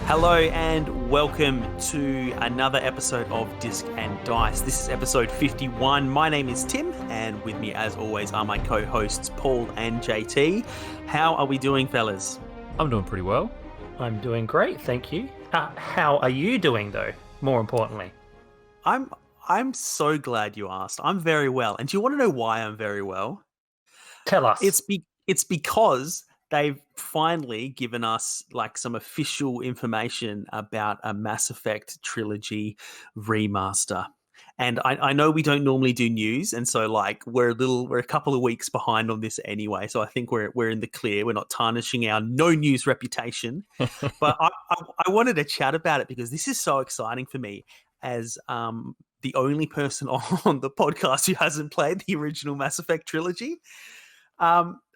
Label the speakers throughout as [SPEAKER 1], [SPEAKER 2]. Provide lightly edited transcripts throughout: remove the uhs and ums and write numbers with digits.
[SPEAKER 1] Hello and welcome to another episode of Disc and Dice. This is episode 51. My name is Tim, and with me, as always, are my co-hosts Paul and JT. How are we doing, fellas?
[SPEAKER 2] I'm doing pretty well.
[SPEAKER 3] I'm doing great, thank you. How are you doing, though? More importantly,
[SPEAKER 1] I'm so glad you asked. I'm very well, and do you want to know why I'm very well?
[SPEAKER 3] tell us.
[SPEAKER 1] It's because they've finally given us like some official information about a Mass Effect trilogy remaster. And I know we don't normally do news, and so like we're a couple of weeks behind on this anyway. So I think we're in the clear. We're not tarnishing our no news reputation. But I wanted to chat about it because this is so exciting for me as the only person on the podcast who hasn't played the original Mass Effect trilogy.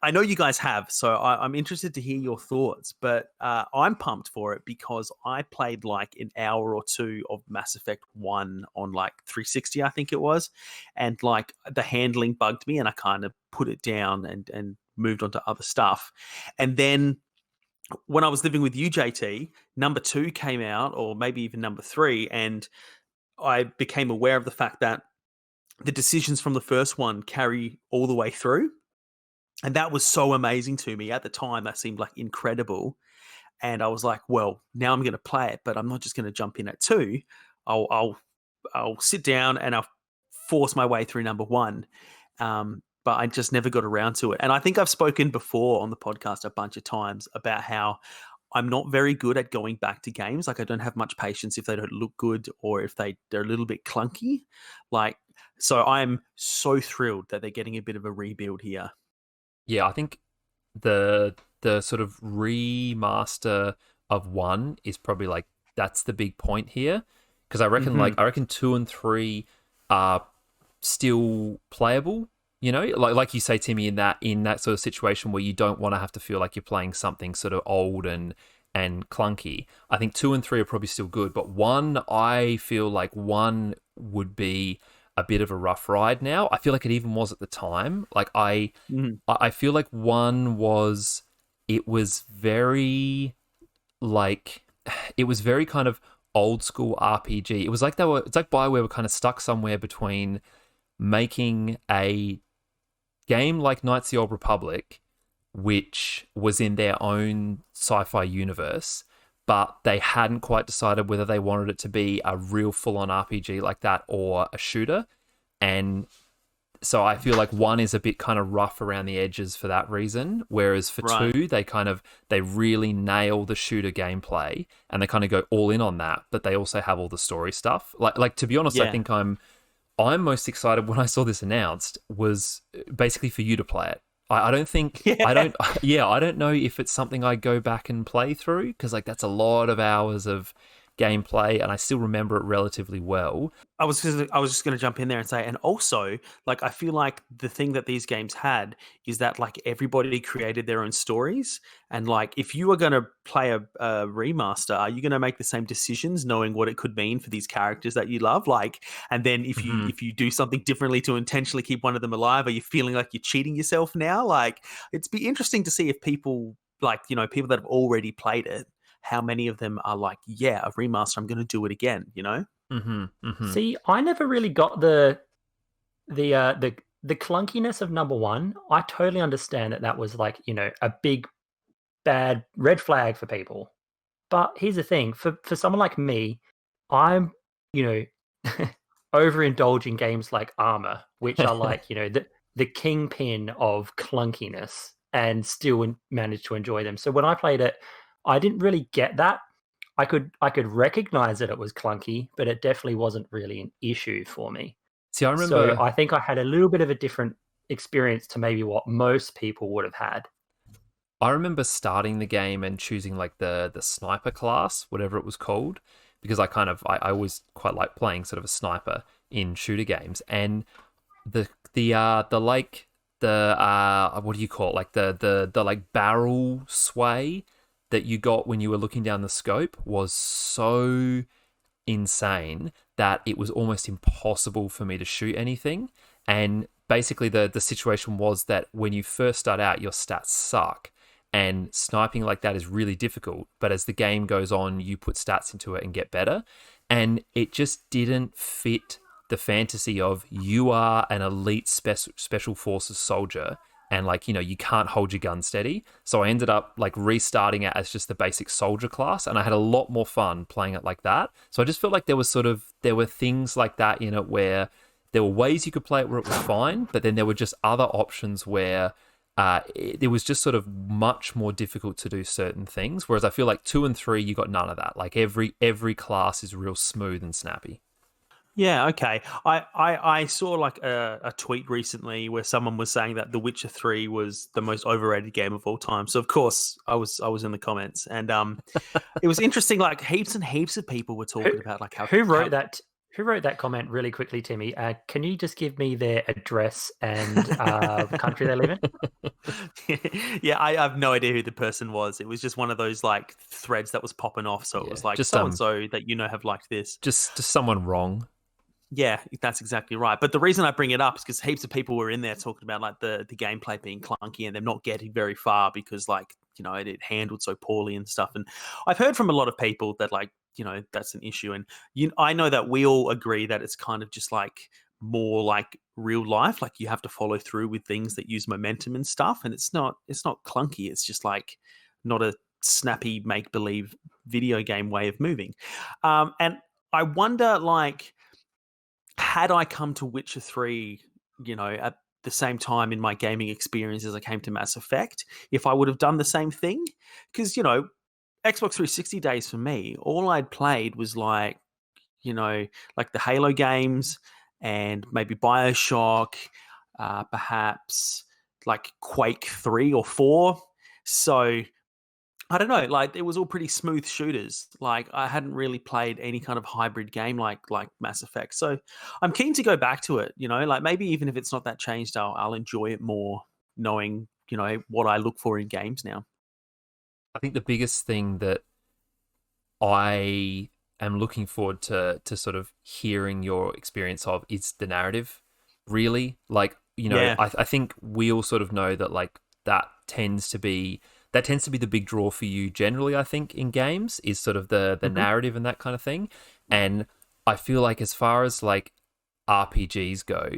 [SPEAKER 1] I know you guys have, so I'm interested to hear your thoughts, but I'm pumped for it because I played like an hour or two of Mass Effect 1 on like 360, I think it was, and like the handling bugged me and I kind of put it down and moved on to other stuff. And then when I was living with you, JT, number 2 came out, or maybe even number 3, and I became aware of the fact that the decisions from the first one carry all the way through. And that was so amazing to me. At the time, that seemed like incredible. And I was like, well, now I'm going to play it, but I'm not just going to jump in at 2. I'll sit down and I'll force my way through number 1. But I just never got around to it. And I think I've spoken before on the podcast a bunch of times about how I'm not very good at going back to games. Like I don't have much patience if they don't look good or if they're a little bit clunky. So I'm so thrilled that they're getting a bit of a rebuild here.
[SPEAKER 2] Yeah, I think the sort of remaster of 1 is probably like that's the big point here, because I reckon 2 and 3 are still playable. You know, like you say, Timmy, in that sort of situation where you don't want to have to feel like you're playing something sort of old and clunky. I think 2 and 3 are probably still good, but 1, I feel like 1 would be a bit of a rough ride now. I feel like it even was at the time. Like I feel like 1 was very kind of old school RPG. It was like it's like BioWare were kind of stuck somewhere between making a game like Knights of the Old Republic, which was in their own sci-fi universe, but they hadn't quite decided whether they wanted it to be a real full-on RPG like that or a shooter. And so I feel like 1 is a bit kind of rough around the edges for that reason, whereas for 2, they really nail the shooter gameplay and they kind of go all in on that, but they also have all the story stuff. Like to be honest, yeah. I think I'm most excited when I saw this announced was basically for you to play it. I don't think I don't know if it's something I go back and play through, because like that's a lot of hours of gameplay and I still remember it relatively well.
[SPEAKER 1] I was just going to jump in there and say, and also like I feel like the thing that these games had is that like everybody created their own stories, and like if you are going to play a remaster, are you going to make the same decisions knowing what it could mean for these characters that you love? Like, and then if you do something differently to intentionally keep one of them alive, are you feeling like you're cheating yourself now? Like, it's be interesting to see if people like, you know, people that have already played it, how many of them are like, yeah, a remaster, I'm going to do it again, you know?
[SPEAKER 3] See, I never really got the clunkiness of number 1. I totally understand that was like, you know, a big bad red flag for people. But here's the thing, for someone like me, I'm, you know, overindulging games like Armor, which are like, you know, the kingpin of clunkiness, and still managed to enjoy them. So when I played it, I didn't really get that. I could recognize that it was clunky, but it definitely wasn't really an issue for me.
[SPEAKER 2] See, I remember.
[SPEAKER 3] So I think I had a little bit of a different experience to maybe what most people would have had.
[SPEAKER 2] I remember starting the game and choosing like the sniper class, whatever it was called, because I always quite like playing sort of a sniper in shooter games, and the what do you call it? Like the like barrel sway that you got when you were looking down the scope was so insane that it was almost impossible for me to shoot anything. And basically the situation was that when you first start out, your stats suck. and sniping like that is really difficult. But as the game goes on, you put stats into it and get better. And it just didn't fit the fantasy of you are an elite special forces soldier and like, you know, you can't hold your gun steady. So I ended up like restarting it as just the basic soldier class, and I had a lot more fun playing it like that. So I just felt like there were things like that in it where there were ways you could play it where it was fine, but then there were just other options where it was just sort of much more difficult to do certain things. Whereas I feel like 2 and 3, you got none of that. Like every class is real smooth and snappy.
[SPEAKER 1] Yeah, okay. I saw like a tweet recently where someone was saying that The Witcher 3 was the most overrated game of all time. So of course I was in the comments, and it was interesting. Like heaps and heaps of people were talking about like
[SPEAKER 3] who wrote that. Who wrote that comment really quickly, Timmy? Can you just give me their address and the country they live
[SPEAKER 1] in? Yeah, I have no idea who the person was. It was just one of those like threads that was popping off. So it was like
[SPEAKER 2] just
[SPEAKER 1] so and so that have liked this.
[SPEAKER 2] Just someone wrong.
[SPEAKER 1] Yeah, that's exactly right. But the reason I bring it up is because heaps of people were in there talking about like the gameplay being clunky and them not getting very far because like, you know, it handled so poorly and stuff. And I've heard from a lot of people that like, you know, that's an issue. And I know that we all agree that it's kind of just like more like real life. Like you have to follow through with things that use momentum and stuff. And it's not clunky. It's just like not a snappy make believe video game way of moving. And I wonder like, had I come to Witcher 3, you know, at the same time in my gaming experience as I came to Mass Effect, if I would have done the same thing? Because, you know, Xbox 360 days for me, all I'd played was like, you know, like the Halo games and maybe Bioshock, perhaps like Quake 3 or 4. So I don't know, like it was all pretty smooth shooters. Like I hadn't really played any kind of hybrid game like Mass Effect. So I'm keen to go back to it, you know, like maybe even if it's not that changed, I'll enjoy it more knowing, you know, what I look for in games now.
[SPEAKER 2] I think the biggest thing that I am looking forward to sort of hearing your experience of is the narrative, really. Like, you know,
[SPEAKER 1] Yeah.
[SPEAKER 2] I think we all sort of know that like that tends to be the big draw for you generally, I think, in games is sort of the narrative and that kind of thing. And I feel like as far as like RPGs go,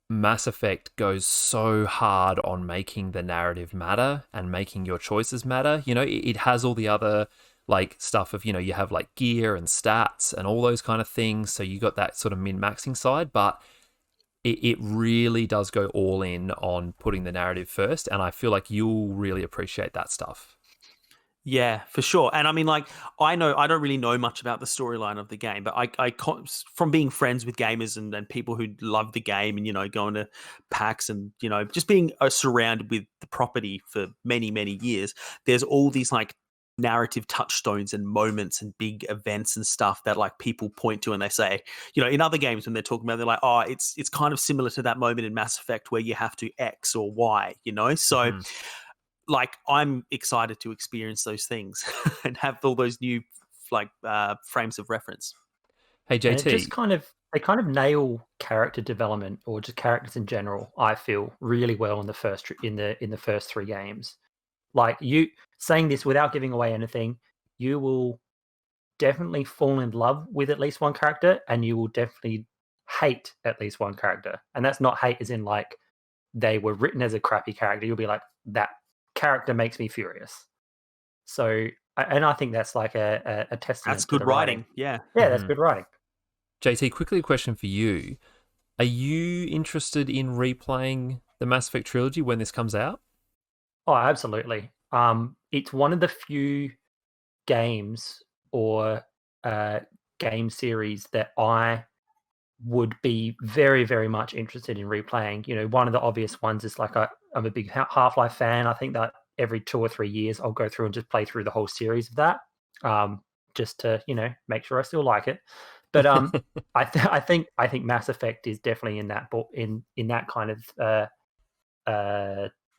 [SPEAKER 2] Mass Effect goes so hard on making the narrative matter and making your choices matter. You know, it has all the other like stuff of, you know, you have like gear and stats and all those kind of things. So you got that sort of min-maxing side, but it really does go all in on putting the narrative first, and I feel like you'll really appreciate that stuff.
[SPEAKER 1] Yeah, for sure. And I mean, like, I don't really know much about the storyline of the game, but from being friends with gamers and people who love the game and, you know, going to PAX and, you know, just being surrounded with the property for many, many years, there's all these like narrative touchstones and moments and big events and stuff that like people point to and they say, you know, in other games when they're talking about, they're like, oh, it's kind of similar to that moment in Mass Effect where you have to X or Y, you know? So like I'm excited to experience those things and have all those new like frames of reference.
[SPEAKER 2] Hey JT,
[SPEAKER 3] And it just they kind of nail character development or just characters in general. I feel really well in the first 3 games. Like you saying this without giving away anything, you will definitely fall in love with at least one character, and you will definitely hate at least one character. And that's not hate as in like they were written as a crappy character. You'll be like, that character makes me furious. So, and I think that's like a testament.
[SPEAKER 1] That's
[SPEAKER 3] to
[SPEAKER 1] good
[SPEAKER 3] the
[SPEAKER 1] writing. Yeah.
[SPEAKER 3] Yeah, that's good writing.
[SPEAKER 2] JT, quickly a question for you. Are you interested in replaying the Mass Effect trilogy when this comes out?
[SPEAKER 3] Oh, absolutely. It's one of the few games or game series that I would be very, very much interested in replaying. You know, one of the obvious ones is like I'm a big Half-Life fan. I think that every 2 or 3 years I'll go through and just play through the whole series of that, just to, you know, make sure I still like it. But I think Mass Effect is definitely in that in that kind of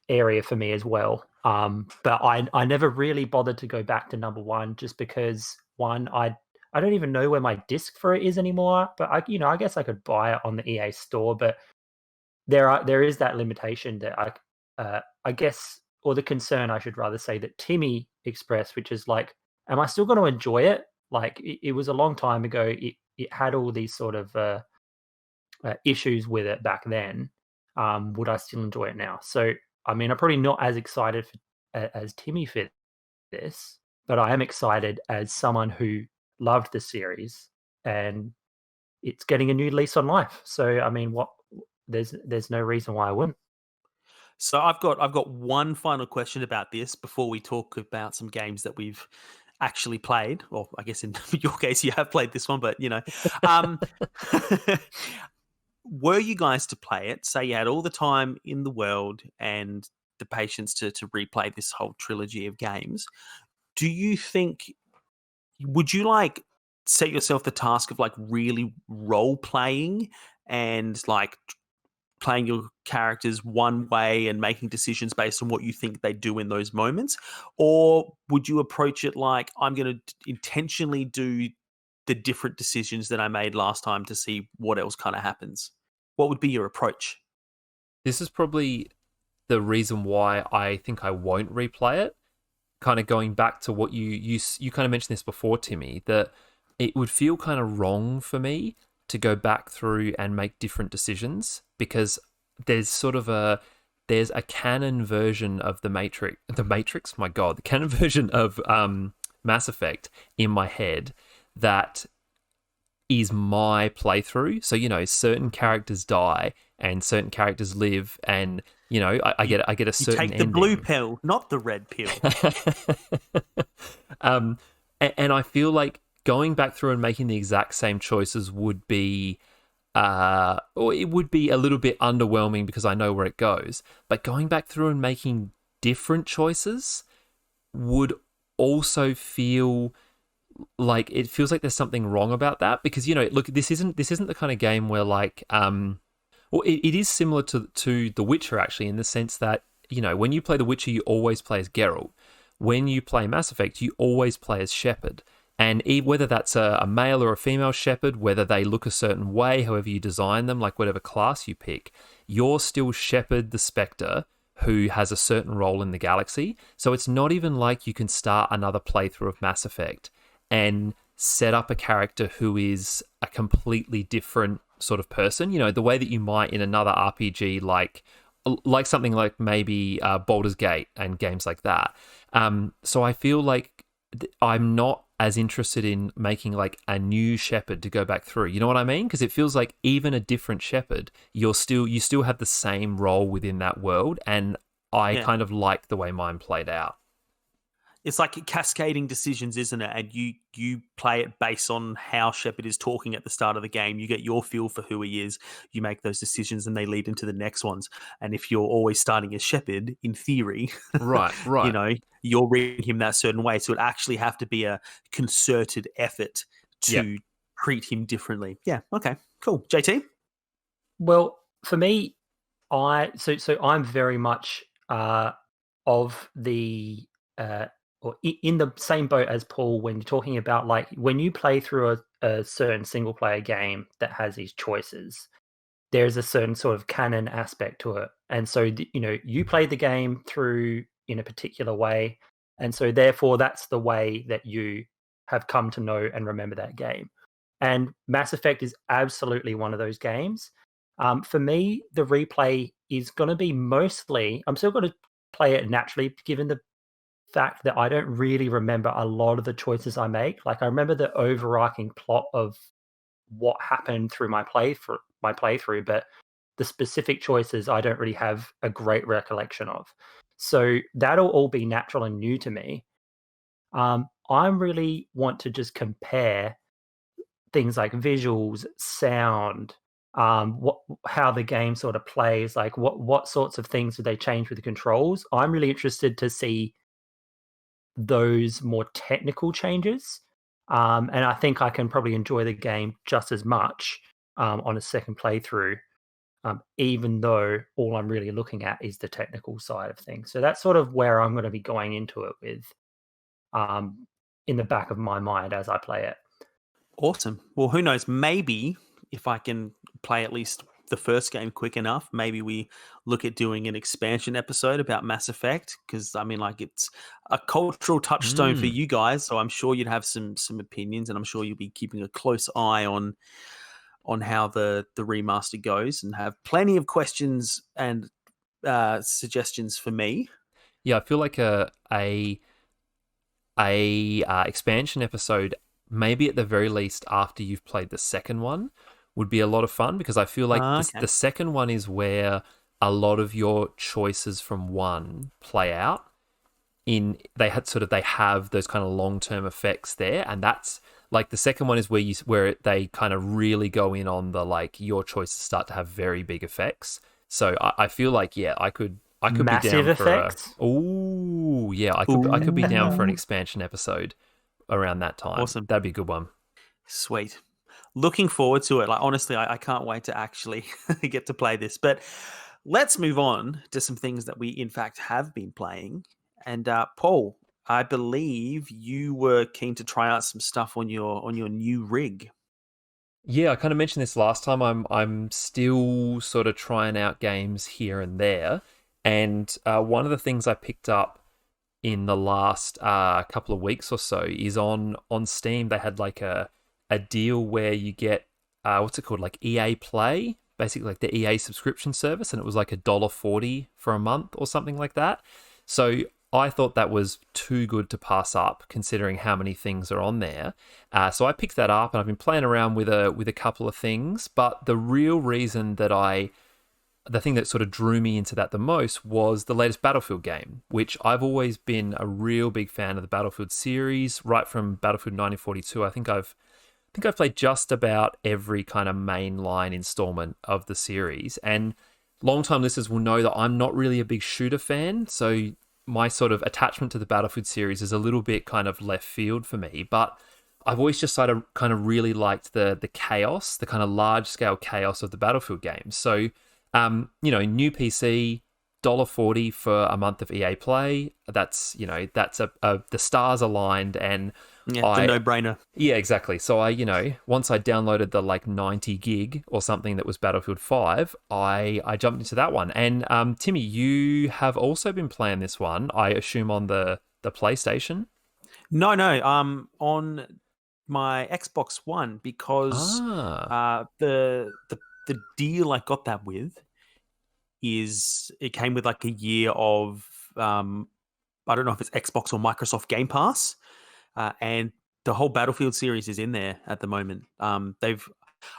[SPEAKER 3] area for me as well. But I never really bothered to go back to number one just because I don't even know where my disc for it is anymore. But I guess I could buy it on the EA store. But there is that limitation that I guess or the concern, I should rather say, that Timmy expressed, which is like, am I still going to enjoy it? Like, it was a long time ago. It had all these sort of issues with it back then. Would I still enjoy it now? So, I mean, I'm probably not as excited as Timmy for this, but I am excited as someone who loved the series, and it's getting a new lease on life. So, I mean, there's no reason why I wouldn't.
[SPEAKER 1] So I've got one final question about this before we talk about some games that we've actually played. Or I guess in your case you have played this one, but um, were you guys to play it? Say you had all the time in the world and the patience to replay this whole trilogy of games. Do you think would you like set yourself the task of like really role playing and like playing your characters one way and making decisions based on what you think they do in those moments? Or would you approach it like, I'm going to intentionally do the different decisions that I made last time to see what else kind of happens? What would be your approach?
[SPEAKER 2] This is probably the reason why I think I won't replay it. Kind of going back to what you kind of mentioned this before, Timmy, that it would feel kind of wrong for me to go back through and make different decisions, because there's a canon version of the Matrix, my God, the canon version of Mass Effect in my head that is my playthrough. So, certain characters die and certain characters live, and I get a certain
[SPEAKER 1] You take the
[SPEAKER 2] ending.
[SPEAKER 1] blue pill, not the red pill.
[SPEAKER 2] And I feel like going back through and making the exact same choices would be, or it would be a little bit underwhelming because I know where it goes. But going back through and making different choices would also feel like, it feels like there's something wrong about that, because look, this isn't the kind of game where like well, it is similar to The Witcher, actually, in the sense that when you play The Witcher, you always play as Geralt. When you play Mass Effect, you always play as Shepard. And whether that's a male or a female Shepard, whether they look a certain way, however you design them, like whatever class you pick, you're still Shepard the Spectre, who has a certain role in the galaxy. So it's not even like you can start another playthrough of Mass Effect and set up a character who is a completely different sort of person, the way that you might in another RPG, like something like maybe Baldur's Gate and games like that. So I feel like I'm not as interested in making like a new Shepard to go back through. You know what I mean? Because it feels like even a different Shepard, you still have the same role within that world, and I kind of like the way mine played out.
[SPEAKER 1] It's like cascading decisions, isn't it? And you play it based on how Shepard is talking at the start of the game. You get your feel for who he is. You make those decisions, and they lead into the next ones. And if you're always starting as Shepard, in theory,
[SPEAKER 2] right,
[SPEAKER 1] you're reading him that certain way. So it actually have to be a concerted effort to treat him differently. Yeah. Okay. Cool. JT.
[SPEAKER 3] Well, for me, so I'm very much of the or in the same boat as Paul when you're talking about like when you play through a certain single player game that has these choices, there's a certain sort of canon aspect to it. And so, you play the game through in a particular way. And so therefore that's the way that you have come to know and remember that game. And Mass Effect is absolutely one of those games. For me, the replay is going to be mostly, I'm still going to play it naturally, given the fact that I don't really remember a lot of the choices I make. Like, I remember the overarching plot of what happened through my playthrough, but the specific choices I don't really have a great recollection of. So that'll all be natural and new to me. I really want to just compare things like visuals, sound, how the game sort of plays, like what sorts of things do they change with the controls. I'm really interested to see those more technical changes. And I think I can probably enjoy the game just as much on a second playthrough, even though all I'm really looking at is the technical side of things. So that's sort of where I'm going to be going into it with, in the back of my mind as I play it.
[SPEAKER 1] Awesome. Well, who knows? Maybe if I can play at least the first game quick enough, maybe we look at doing an expansion episode about Mass Effect, because I mean, like, it's a cultural touchstone for you guys, so I'm sure you'd have some opinions, and I'm sure you'll be keeping a close eye on how the remaster goes, and have plenty of questions and suggestions for me.
[SPEAKER 2] Yeah, I feel like a expansion episode, maybe at the very least after you've played the second one, would be a lot of fun, because I feel like the second one is where a lot of your choices from one play out. They have those kind of long-term effects there, and that's like the second one is where they kind of really go in on the, like, your choices start to have very big effects. So I feel like, yeah, I could
[SPEAKER 3] Massive
[SPEAKER 2] be down
[SPEAKER 3] effects?
[SPEAKER 2] for I could be down for an expansion episode around that time.
[SPEAKER 1] Awesome.
[SPEAKER 2] That'd be a good one.
[SPEAKER 1] Sweet. Looking forward to it. Like, honestly, I can't wait to actually get to play this. But let's move on to some things that we, in fact, have been playing. And Paul, I believe you were keen to try out some stuff on your new rig.
[SPEAKER 2] Yeah, I kind of mentioned this last time. I'm still sort of trying out games here and there, and one of the things I picked up in the last couple of weeks or so is on Steam. They had like a deal where you get what's it called, like EA Play, basically like the EA subscription service, and it was like $1.40 for a month or something like that. So I thought that was too good to pass up, considering how many things are on there. So I picked that up, and I've been playing around with a couple of things. But the real reason the thing that sort of drew me into that the most was the latest Battlefield game, which I've always been a real big fan of the Battlefield series, right from Battlefield 1942. I think I've played just about every kind of mainline installment of the series, and long-time listeners will know that I'm not really a big shooter fan, so my sort of attachment to the Battlefield series is a little bit kind of left field for me. But I've always just kind of really liked the chaos, the kind of large-scale chaos of the Battlefield games. So, new PC, $1.40 for a month of EA Play. That's the stars aligned, and
[SPEAKER 1] it's a no-brainer.
[SPEAKER 2] Yeah, exactly. So once I downloaded the like 90 gig or something that was Battlefield 5, I jumped into that one. And Timmy, you have also been playing this one, I assume, on the PlayStation?
[SPEAKER 1] No, on my Xbox One, because the deal I got that with is it came with like a year of I don't know if it's Xbox or Microsoft Game Pass, and the whole Battlefield series is in there at the moment.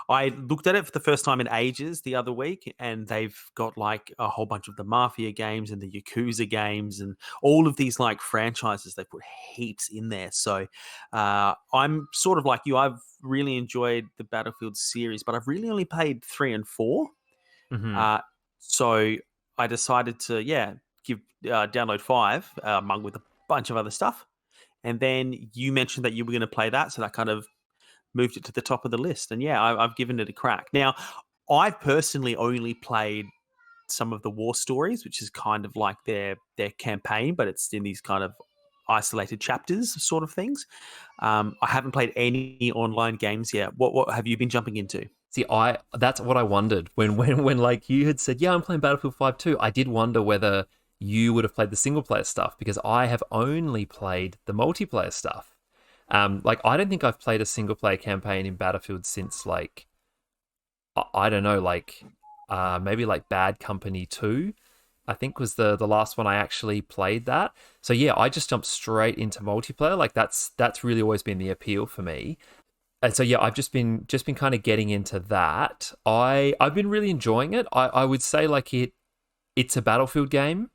[SPEAKER 1] I looked at it for the first time in ages the other week, and they've got like a whole bunch of the Mafia games and the Yakuza games and all of these like franchises. They put heaps in there. So I'm sort of like you. I've really enjoyed the Battlefield series, but I've really only played 3 and 4.
[SPEAKER 2] Mm-hmm.
[SPEAKER 1] So I decided to download 5 along with a bunch of other stuff. And then you mentioned that you were going to play that, so that kind of moved it to the top of the list. And yeah, I've given it a crack. Now, I've personally only played some of the war stories, which is kind of like their campaign, but it's in these kind of isolated chapters sort of things. I haven't played any online games yet. What have you been jumping into?
[SPEAKER 2] See, that's what I wondered when like you had said, yeah, I'm playing Battlefield 5 too. I did wonder whether you would have played the single player stuff, because I have only played the multiplayer stuff. Like, I don't think I've played a single player campaign in Battlefield since, like, I don't know, like maybe like Bad Company 2, I think was the last one I actually played that. So yeah, I just jumped straight into multiplayer. Like that's really always been the appeal for me. And so yeah, I've just been kind of getting into that. I've been really enjoying it. I would say like it's a Battlefield game.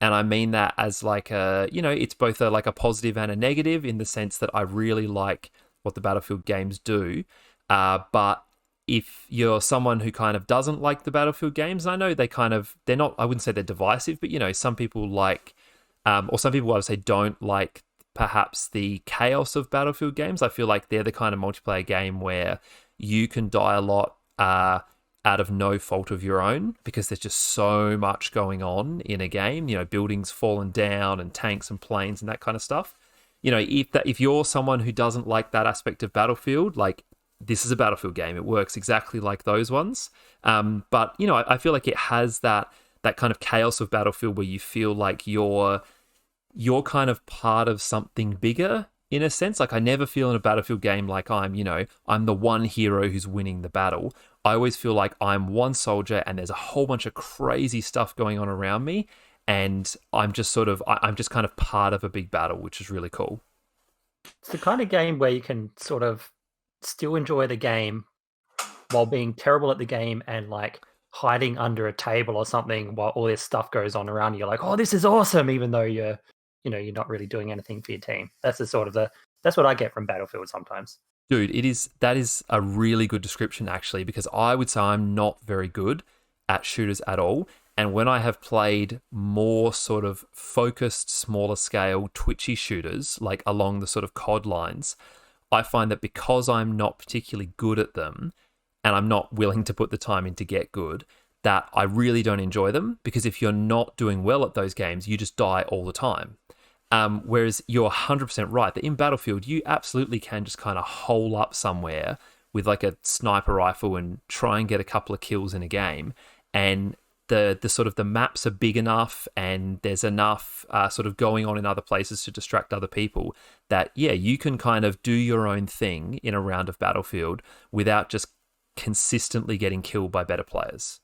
[SPEAKER 2] And I mean that as like it's both like a positive and a negative, in the sense that I really like what the Battlefield games do. But if you're someone who kind of doesn't like the Battlefield games, I know they're not, I wouldn't say they're divisive, but some people like, or some people I would say don't like perhaps the chaos of Battlefield games. I feel like they're the kind of multiplayer game where you can die a lot, out of no fault of your own, because there's just so much going on in a game, buildings falling down and tanks and planes and that kind of stuff. If you're someone who doesn't like that aspect of Battlefield, like, this is a Battlefield game. It works exactly like those ones. But I feel like it has that kind of chaos of Battlefield where you feel like you're kind of part of something bigger in a sense. Like I never feel in a Battlefield game like I'm the one hero who's winning the battle. I always feel like I'm one soldier and there's a whole bunch of crazy stuff going on around me, and I'm just kind of part of a big battle, which is really cool.
[SPEAKER 3] It's the kind of game where you can sort of still enjoy the game while being terrible at the game and like hiding under a table or something while all this stuff goes on around you. You're like, oh, this is awesome, even though you're not really doing anything for your team. That's that's what I get from Battlefield sometimes.
[SPEAKER 2] Dude, that is a really good description actually, because I would say I'm not very good at shooters at all. And when I have played more sort of focused, smaller scale, twitchy shooters, like along the sort of COD lines, I find that because I'm not particularly good at them and I'm not willing to put the time in to get good, that I really don't enjoy them, because if you're not doing well at those games, you just die all the time. Whereas you're 100% right that in Battlefield, you absolutely can just kind of hole up somewhere with like a sniper rifle and try and get a couple of kills in a game. And the sort of the maps are big enough and there's enough sort of going on in other places to distract other people that, yeah, you can kind of do your own thing in a round of Battlefield without just consistently getting killed by better players.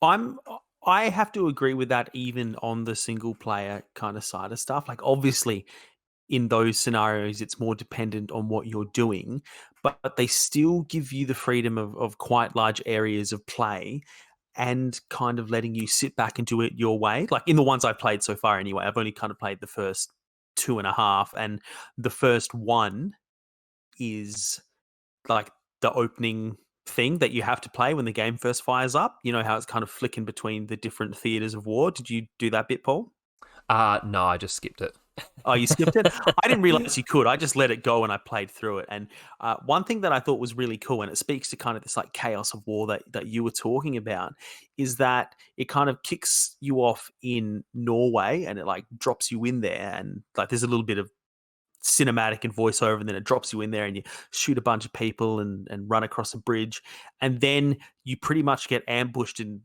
[SPEAKER 1] I have to agree with that even on the single player kind of side of stuff. Like obviously in those scenarios, it's more dependent on what you're doing, but they still give you the freedom of quite large areas of play and kind of letting you sit back and do it your way. Like in the ones I've played so far anyway, I've only kind of played the first 2.5, and the first one is like the opening thing that you have to play when the game first fires up. You know how it's kind of flicking between the different theaters of war. Did you do that bit, Paul?
[SPEAKER 2] No, I just skipped it.
[SPEAKER 1] Oh, you skipped it? I didn't realize you could. I just let it go and I played through it. And one thing that I thought was really cool, and it speaks to kind of this like chaos of war that you were talking about, is that it kind of kicks you off in Norway and it like drops you in there. And like there's a little bit of cinematic and voiceover, and then it drops you in there and you shoot a bunch of people and run across a bridge. And then you pretty much get ambushed and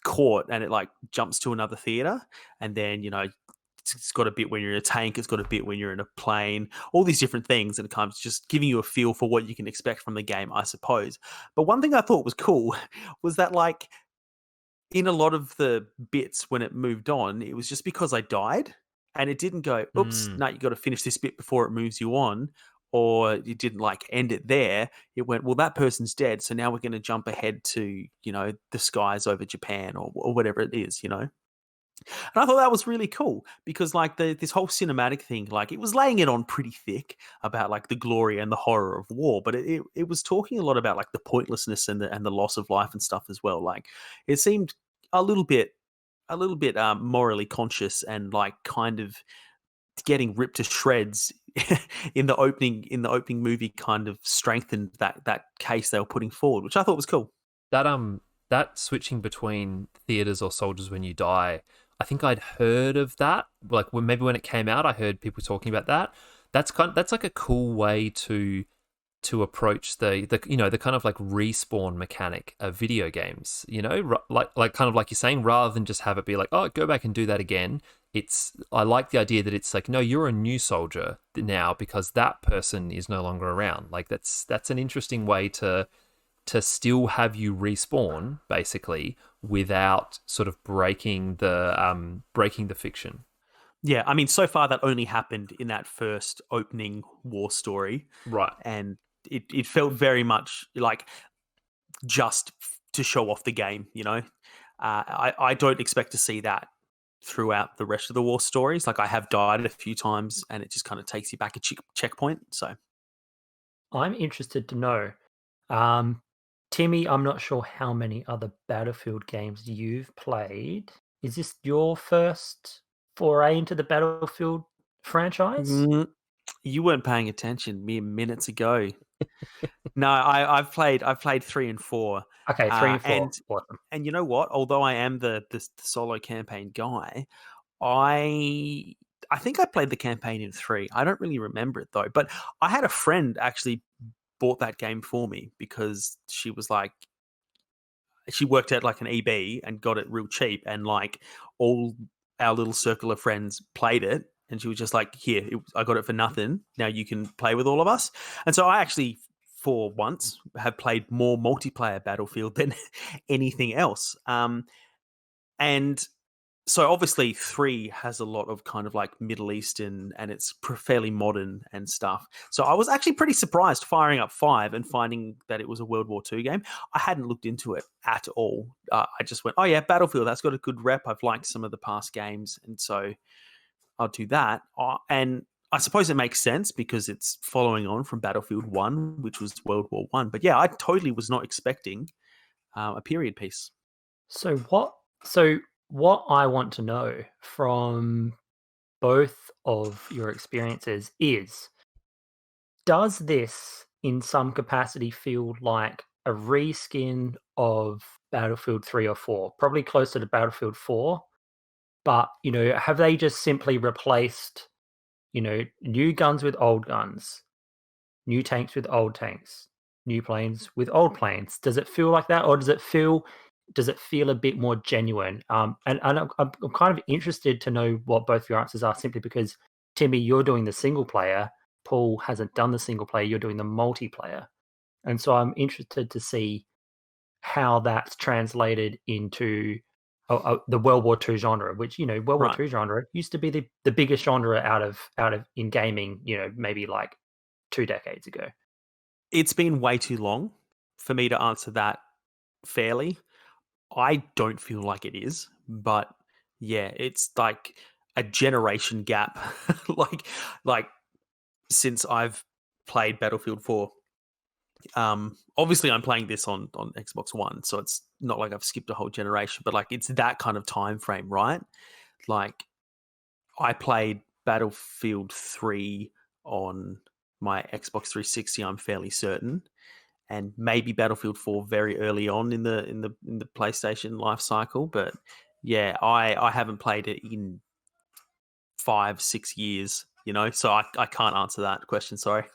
[SPEAKER 1] caught, and it like jumps to another theater. And then, it's got a bit when you're in a tank, it's got a bit when you're in a plane, all these different things, and it kind of just giving you a feel for what you can expect from the game, I suppose. But one thing I thought was cool was that like in a lot of the bits when it moved on, it was just because I died, and it didn't go, oops, no, you got to finish this bit before it moves you on, or you didn't like end it there. It went, well, that person's dead, so now we're going to jump ahead to, the skies over Japan or whatever it is. And I thought that was really cool because like this whole cinematic thing, like it was laying it on pretty thick about like the glory and the horror of war, but it was talking a lot about like the pointlessness and the loss of life and stuff as well. Like it seemed a little bit morally conscious and like kind of getting ripped to shreds in the opening movie kind of strengthened that case they were putting forward, which I thought was cool.
[SPEAKER 2] That switching between theaters or soldiers when you die, I think I'd heard of that. Like maybe when it came out, I heard people talking about that. That's like a cool way to approach the kind of like respawn mechanic of video games. Like kind of like you're saying, rather than just have it be like, oh, go back and do that again. I like the idea that it's like, no, you're a new soldier now because that person is no longer around. Like that's an interesting way to still have you respawn basically without sort of breaking the fiction.
[SPEAKER 1] Yeah, I mean, so far that only happened in that first opening war story,
[SPEAKER 2] Right.
[SPEAKER 1] and it felt very much like just to show off the game. I don't expect to see that throughout the rest of the war stories. Like I have died a few times, and it just kind of takes you back a checkpoint. So
[SPEAKER 3] I'm interested to know. Timmy, I'm not sure how many other Battlefield games you've played. Is this your first foray into the Battlefield franchise?
[SPEAKER 1] You weren't paying attention mere minutes ago. No, I've played 3 and 4.
[SPEAKER 3] Okay, 3 and 4.
[SPEAKER 1] And
[SPEAKER 3] Awesome.
[SPEAKER 1] and you know what? Although I am the solo campaign guy, I think I played the campaign in 3. I don't really remember it though. But I had a friend actually bought that game for me because she was like, she worked at like an EB and got it real cheap, and like all our little circle of friends played it, and she was just like, "Here, I got it for nothing. Now you can play with all of us." And so I actually, for once, have played more multiplayer Battlefield than anything else. And so obviously 3 has a lot of kind of like Middle Eastern, and it's fairly modern and stuff. So I was actually pretty surprised firing up 5 and finding that it was a World War II game. I hadn't looked into it at all. I just went, oh yeah, Battlefield, that's got a good rep. I've liked some of the past games, and so I'll do that. And I suppose it makes sense because it's following on from Battlefield 1, which was World War One. But yeah, I totally was not expecting a period piece.
[SPEAKER 3] So what I want to know from both of your experiences is, does this in some capacity feel like a reskin of Battlefield 3 or 4? Probably closer to Battlefield 4, but have they just simply replaced, new guns with old guns, new tanks with old tanks, new planes with old planes? Does it feel like that, or does it feel a bit more genuine? And I'm kind of interested to know what both your answers are, simply because, Timmy, you're doing the single player. Paul hasn't done the single player. You're doing the multiplayer. And so I'm interested to see how that's translated into the World War II genre, which, World War II genre used to be the biggest genre out of in gaming, maybe like 2 decades ago.
[SPEAKER 1] It's been way too long for me to answer that fairly. I don't feel like it is, but yeah, it's like a generation gap. like since I've played Battlefield 4. Obviously I'm playing this on Xbox One, so it's not like I've skipped a whole generation, but like it's that kind of time frame, right? Like I played Battlefield 3 on my Xbox 360, I'm fairly certain, and maybe Battlefield 4 very early on in the PlayStation life cycle. But yeah, I haven't played it in 5-6 years, so I can't answer that question. Sorry.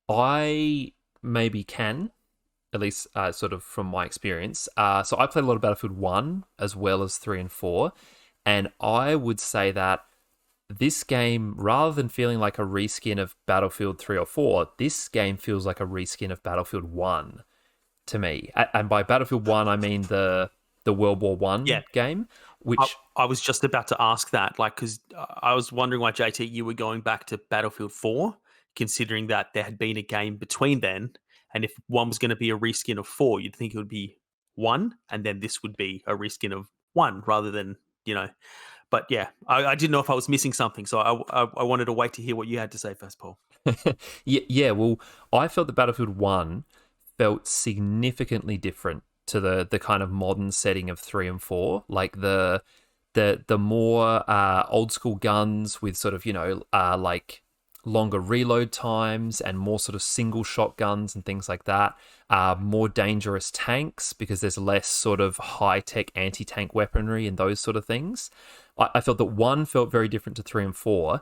[SPEAKER 2] I maybe can, at least sort of from my experience. So I played a lot of Battlefield 1 as well as 3 and 4, and I would say that this game, rather than feeling like a reskin of Battlefield 3 or 4, this game feels like a reskin of Battlefield 1 to me. And by Battlefield 1, I mean the World War One game, which...
[SPEAKER 1] I was just about to ask that, like, because I was wondering why, JT, you were going back to Battlefield 4, considering that there had been a game between then, and if one was going to be a reskin of 4, you'd think it would be 1, and then this would be a reskin of 1 rather than, But yeah, I didn't know if I was missing something, so I wanted to wait to hear what you had to say first, Paul.
[SPEAKER 2] Yeah, well, I felt that Battlefield 1 felt significantly different to the kind of modern setting of 3 and 4. Like the more old school guns with sort of, like longer reload times and more sort of single shot guns and things like that. More dangerous tanks because there's less sort of high-tech anti-tank weaponry and those sort of things. I felt that 1 felt very different to 3 and 4.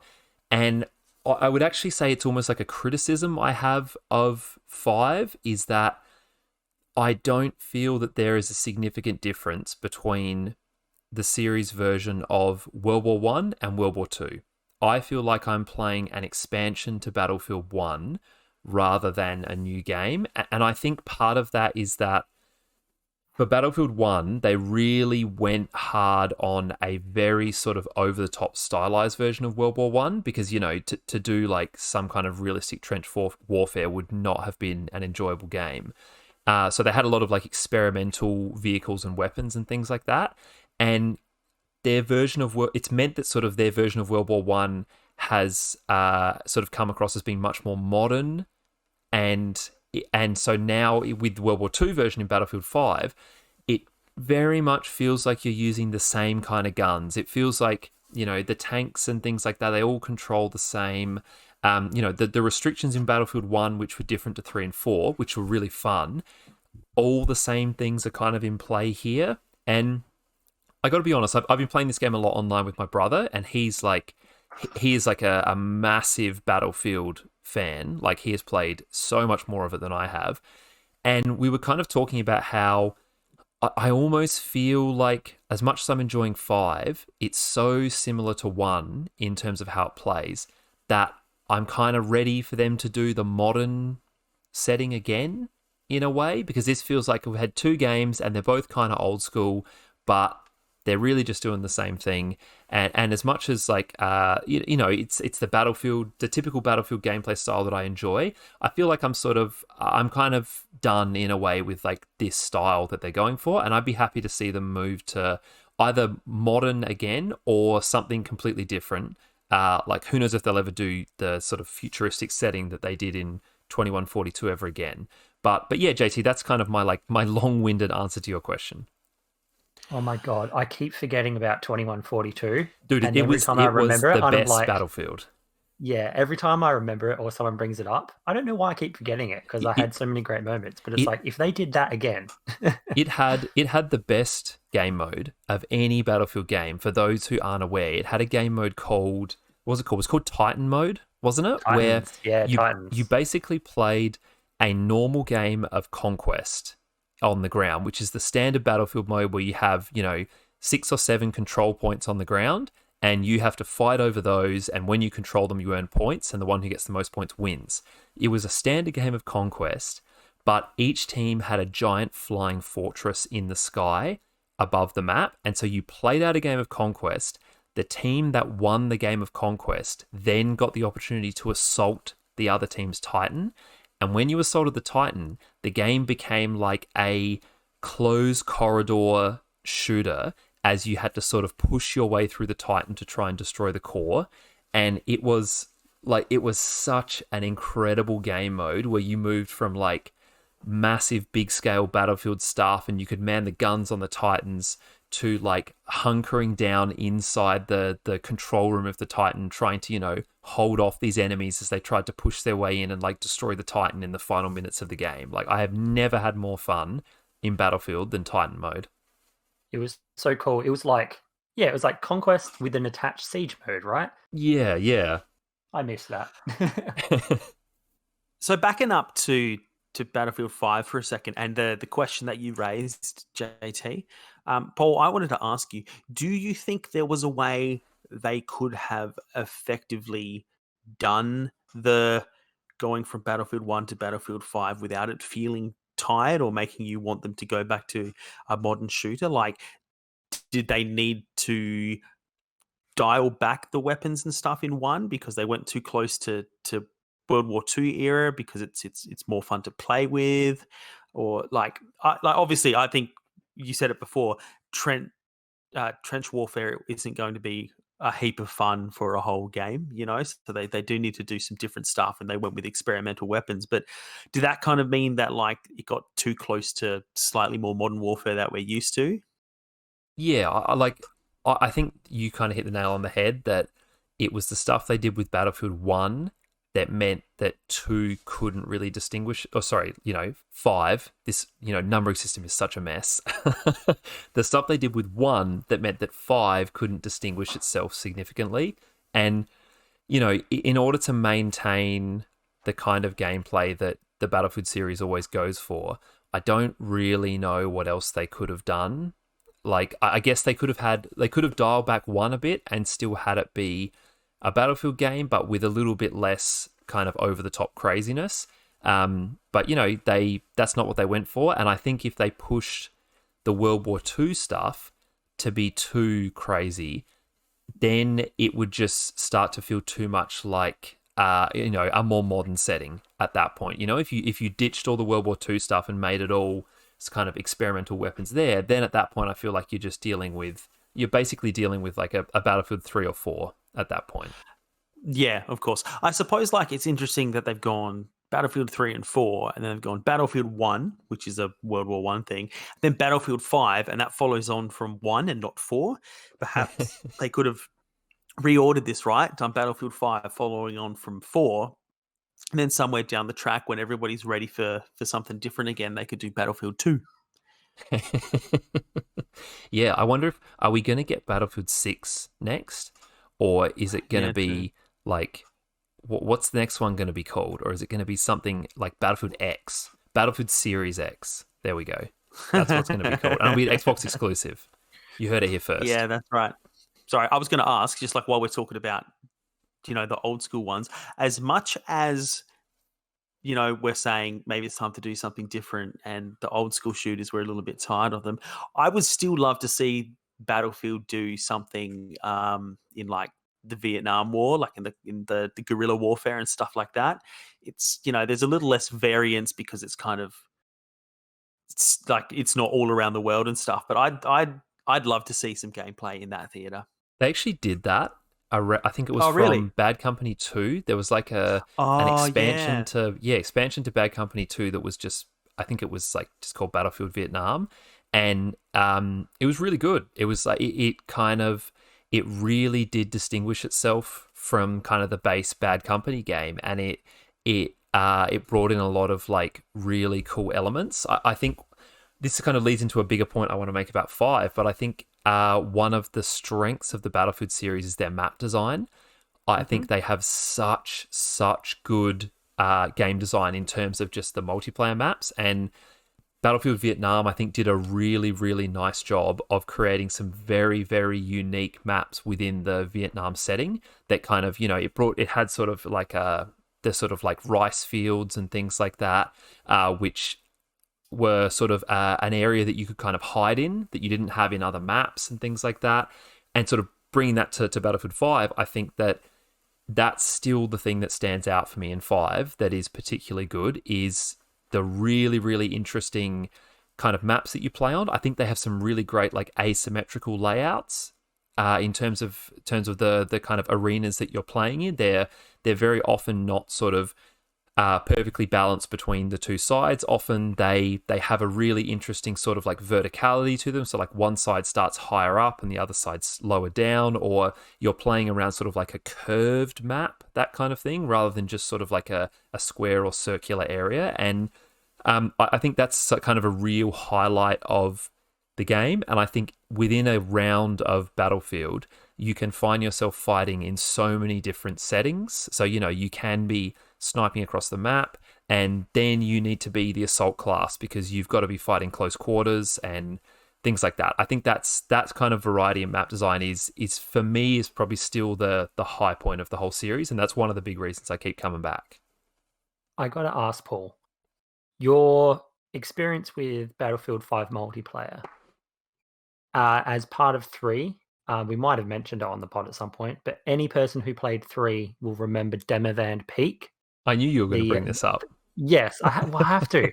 [SPEAKER 2] And I would actually say it's almost like a criticism I have of 5 is that I don't feel that there is a significant difference between the series version of World War One and World War Two. I feel like I'm playing an expansion to Battlefield 1 rather than a new game. And I think part of that is that for Battlefield 1, they really went hard on a very sort of over-the-top stylized version of World War 1 because, to do like some kind of realistic trench warfare would not have been an enjoyable game. So they had a lot of like experimental vehicles and weapons and things like that. And their version of it's meant that sort of their version of World War One has sort of come across as being much more modern, and so now with World War Two version in Battlefield 5, it very much feels like you're using the same kind of guns. It feels like the tanks and things like that, they all control the same. The restrictions in Battlefield 1, which were different to 3 and 4, which were really fun, all the same things are kind of in play here. And I got to be honest, I've been playing this game a lot online with my brother, and he is like a massive Battlefield fan. Like, he has played so much more of it than I have. And we were kind of talking about how I almost feel like, as much as I'm enjoying 5, it's so similar to 1 in terms of how it plays that I'm kind of ready for them to do the modern setting again, in a way, because this feels like we've had 2 games and they're both kind of old school, but they're really just doing the same thing. And as much as like it's the Battlefield, the typical Battlefield gameplay style that I enjoy, I feel like I'm kind of done in a way with like this style that they're going for, and I'd be happy to see them move to either modern again or something completely different. Like, who knows if they'll ever do the sort of futuristic setting that they did in 2142 ever again. But yeah, JT, that's kind of my long-winded answer to your question.
[SPEAKER 3] Oh my god, I keep forgetting about 2142.
[SPEAKER 2] Dude,
[SPEAKER 3] and
[SPEAKER 2] it
[SPEAKER 3] every
[SPEAKER 2] was
[SPEAKER 3] time I
[SPEAKER 2] the
[SPEAKER 3] remember it, I'm
[SPEAKER 2] best
[SPEAKER 3] like,
[SPEAKER 2] Battlefield.
[SPEAKER 3] yeah, every time I remember it or someone brings it up, I don't know why I keep forgetting it, because I had so many great moments. But it's like, if they did that again.
[SPEAKER 2] It had the best game mode of any Battlefield game. For those who aren't aware, it had a game mode called, what was it called? It was called Titan mode, wasn't it?
[SPEAKER 3] Titans,
[SPEAKER 2] Where
[SPEAKER 3] Titans.
[SPEAKER 2] you basically played a normal game of Conquest on the ground, which is the standard Battlefield mode where you have, 6 or 7 control points on the ground, and you have to fight over those, and when you control them, you earn points, and the one who gets the most points wins. It was a standard game of Conquest, but each team had a giant flying fortress in the sky above the map, and so you played out a game of Conquest. The team that won the game of Conquest then got the opportunity to assault the other team's Titan, and when you assaulted the Titan, the game became like a closed corridor shooter, as you had to sort of push your way through the Titan to try and destroy the core. And it was such an incredible game mode where you moved from like massive big scale Battlefield stuff and you could man the guns on the Titans to like hunkering down inside the control room of the Titan, trying to, hold off these enemies as they tried to push their way in and like destroy the Titan in the final minutes of the game. Like, I have never had more fun in Battlefield than Titan mode.
[SPEAKER 3] It was so cool. It was like, it was like Conquest with an attached siege mode, right?
[SPEAKER 2] Yeah.
[SPEAKER 3] I miss that.
[SPEAKER 1] So backing up to Battlefield 5 for a second, and the question that you raised, JT, Paul, I wanted to ask you, do you think there was a way they could have effectively done the going from Battlefield 1 to Battlefield 5 without it feeling tired or making you want them to go back to a modern shooter? Like, did they need to dial back the weapons and stuff in 1 because they went too close to World War II era because it's more fun to play with? Or like obviously, I think you said it before, trench warfare isn't going to be a heap of fun for a whole game, so they do need to do some different stuff, and they went with experimental weapons. But did that kind of mean that like it got too close to slightly more modern warfare that we're used to?
[SPEAKER 2] Yeah, I think you kind of hit the nail on the head that it was the stuff they did with Battlefield 1 that meant that 2 couldn't really distinguish, 5, this, numbering system is such a mess. The stuff they did with 1 that meant that 5 couldn't distinguish itself significantly. And, in order to maintain the kind of gameplay that the Battlefield series always goes for, I don't really know what else they could have done. Like, I guess they could have dialed back 1 a bit and still had it be a Battlefield game, but with a little bit less kind of over the top craziness. But that's not what they went for. And I think if they pushed the World War II stuff to be too crazy, then it would just start to feel too much like a more modern setting at that point. If you ditched all the World War II stuff and made it all kind of experimental weapons there, then at that point I feel like you're basically dealing with like a Battlefield 3 or 4 at that point.
[SPEAKER 1] Yeah, of course. I suppose like it's interesting that they've gone Battlefield 3 and 4, and then they've gone Battlefield 1, which is a World War One thing, then Battlefield 5, and that follows on from 1 and not 4. Perhaps they could have reordered this, right? Done Battlefield 5 following on from 4, and then somewhere down the track when everybody's ready for something different again, they could do Battlefield 2.
[SPEAKER 2] Yeah, I wonder are we going to get Battlefield 6 next? Or is it going to be like what's the next one going to be called? Or is it going to be something like Battlefield X? Battlefield Series X. There we go. That's what's going to be called. And it'll be Xbox exclusive. You heard it here first.
[SPEAKER 1] Yeah, that's right. Sorry, I was going to ask, just like while we're talking about, the old school ones, as much as, we're saying maybe it's time to do something different and the old school shooters, we're a little bit tired of them. I would still love to see Battlefield do something in like the Vietnam War, like in the guerrilla warfare and stuff like that. It's, there's a little less variance because it's kind of, it's like it's not all around the world and stuff. But I'd love to see some gameplay in that theater.
[SPEAKER 2] They actually did that. I think it was
[SPEAKER 1] really?
[SPEAKER 2] from Bad Company 2. There was like an expansion to Bad Company 2 that was just, I think it was like just called Battlefield Vietnam, and it was really good. It was like it really did distinguish itself from kind of the base Bad Company game, and it brought in a lot of like really cool elements. I think this kind of leads into a bigger point I want to make about 5, but I think one of the strengths of the Battlefield series is their map design. I think they have such good game design in terms of just the multiplayer maps, and Battlefield Vietnam, I think, did a really, really nice job of creating some very, very unique maps within the Vietnam setting that kind of, it had sort of like the sort of like rice fields and things like that, which were sort of an area that you could kind of hide in that you didn't have in other maps and things like that. And sort of bringing that to Battlefield 5, I think that's still the thing that stands out for me in 5 that is particularly good, is the really, really interesting kind of maps that you play on. I think they have some really great like asymmetrical layouts in terms of the kind of arenas that you're playing in. They're very often not sort of perfectly balanced between the two sides. Often they have a really interesting sort of like verticality to them. So like one side starts higher up and the other side's lower down, or you're playing around sort of like a curved map, that kind of thing, rather than just sort of like a square or circular area. And I think that's kind of a real highlight of the game. And I think within a round of Battlefield, you can find yourself fighting in so many different settings. So, you can be sniping across the map, and then you need to be the assault class because you've got to be fighting close quarters and things like that. I think that's kind of variety in map design is for me is probably still the high point of the whole series, and that's one of the big reasons I keep coming back.
[SPEAKER 3] I gotta ask, Paul, your experience with Battlefield 5 multiplayer as part of 3. We might have mentioned it on the pod at some point, but any person who played 3 will remember Demavan Peak.
[SPEAKER 2] I knew you were going to bring this up.
[SPEAKER 3] Yes, I have to.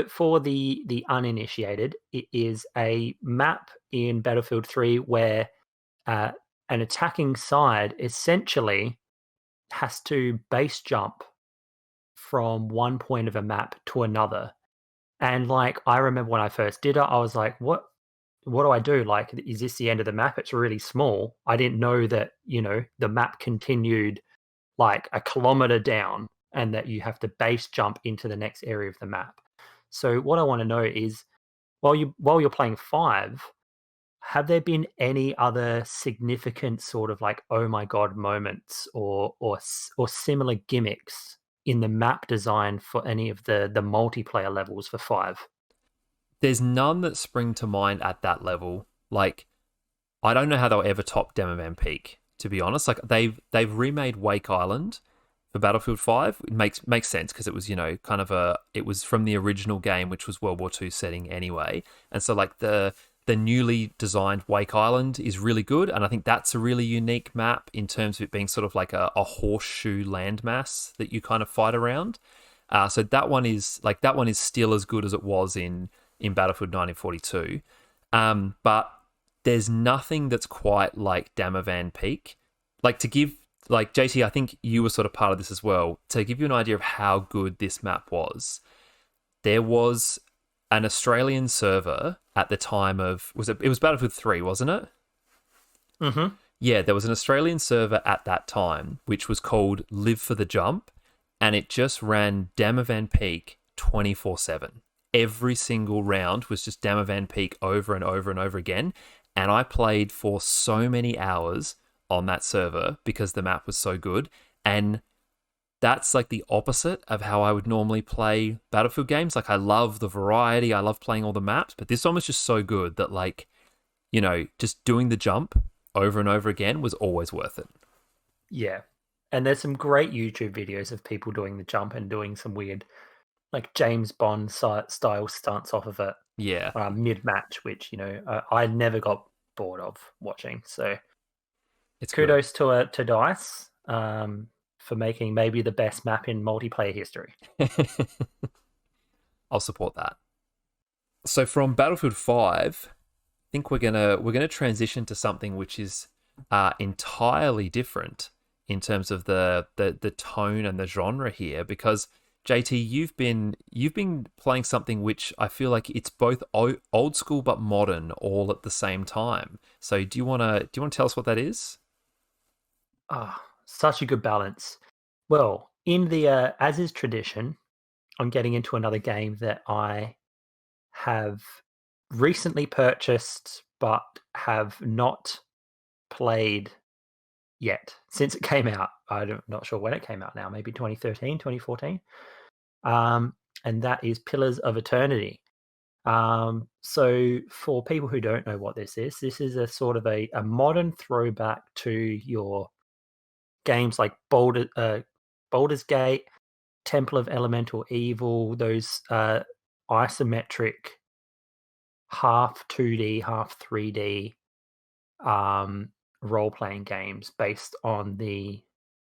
[SPEAKER 3] For the uninitiated, it is a map in Battlefield 3 where an attacking side essentially has to base jump from one point of a map to another. And like, I remember when I first did it, I was like, what do I do? Like, is this the end of the map? It's really small. I didn't know that, the map continued like a kilometer down and that you have to base jump into the next area of the map. So what I want to know is, while you're playing 5, have there been any other significant sort of like, oh my God moments or similar gimmicks in the map design for any of the multiplayer levels for 5?
[SPEAKER 2] There's none that spring to mind at that level. Like, I don't know how they'll ever top Demavan Peak, to be honest. Like, they've remade Wake Island for Battlefield 5. It makes sense because it was, it was from the original game, which was World War II setting anyway. And so like the newly designed Wake Island is really good, and I think that's a really unique map in terms of it being sort of like a horseshoe landmass that you kind of fight around. So that one is still as good as it was in Battlefield 1942. But there's nothing that's quite like Demavan Peak. Like, to give, like, JT, I think you were sort of part of this as well. To give you an idea of how good this map was, there was an Australian server at the time of, it was Battlefield 3, wasn't it?
[SPEAKER 3] Mm-hmm.
[SPEAKER 2] Yeah, there was an Australian server at that time, which was called Live for the Jump, and it just ran Demavan Peak 24/7. Every single round was just Demavan Peak over and over and over again. And I played for so many hours on that server because the map was so good. And that's like the opposite of how I would normally play Battlefield games. Like, I love the variety, I love playing all the maps, but this one was just so good that, like, you know, just doing the jump over and over again was always worth it.
[SPEAKER 3] Yeah. And there's some great YouTube videos of people doing the jump and doing some weird, like, James Bond style stunts off of it
[SPEAKER 2] Yeah.
[SPEAKER 3] mid-match, which, you know, I never got bored of watching. So
[SPEAKER 2] It's
[SPEAKER 3] kudos to DICE for making maybe the best map in multiplayer history.
[SPEAKER 2] good. I'll support that. So from Battlefield 5, I think we're gonna transition to something which is entirely different in terms of the tone and the genre here, because JT, you've been playing something which I feel like it's both old school but modern all at the same time. So do you wanna tell us what that is?
[SPEAKER 3] Such a good balance. Well, in the as is tradition, I'm getting into another game that I have recently purchased but have not played yet since it came out. I'm not sure when it came out now, maybe 2013, 2014. And that is Pillars of Eternity. So for people who don't know what this is a sort of a modern throwback to your games like Baldur's Gate, Temple of Elemental Evil, those isometric half 2D, half 3D role-playing games based on the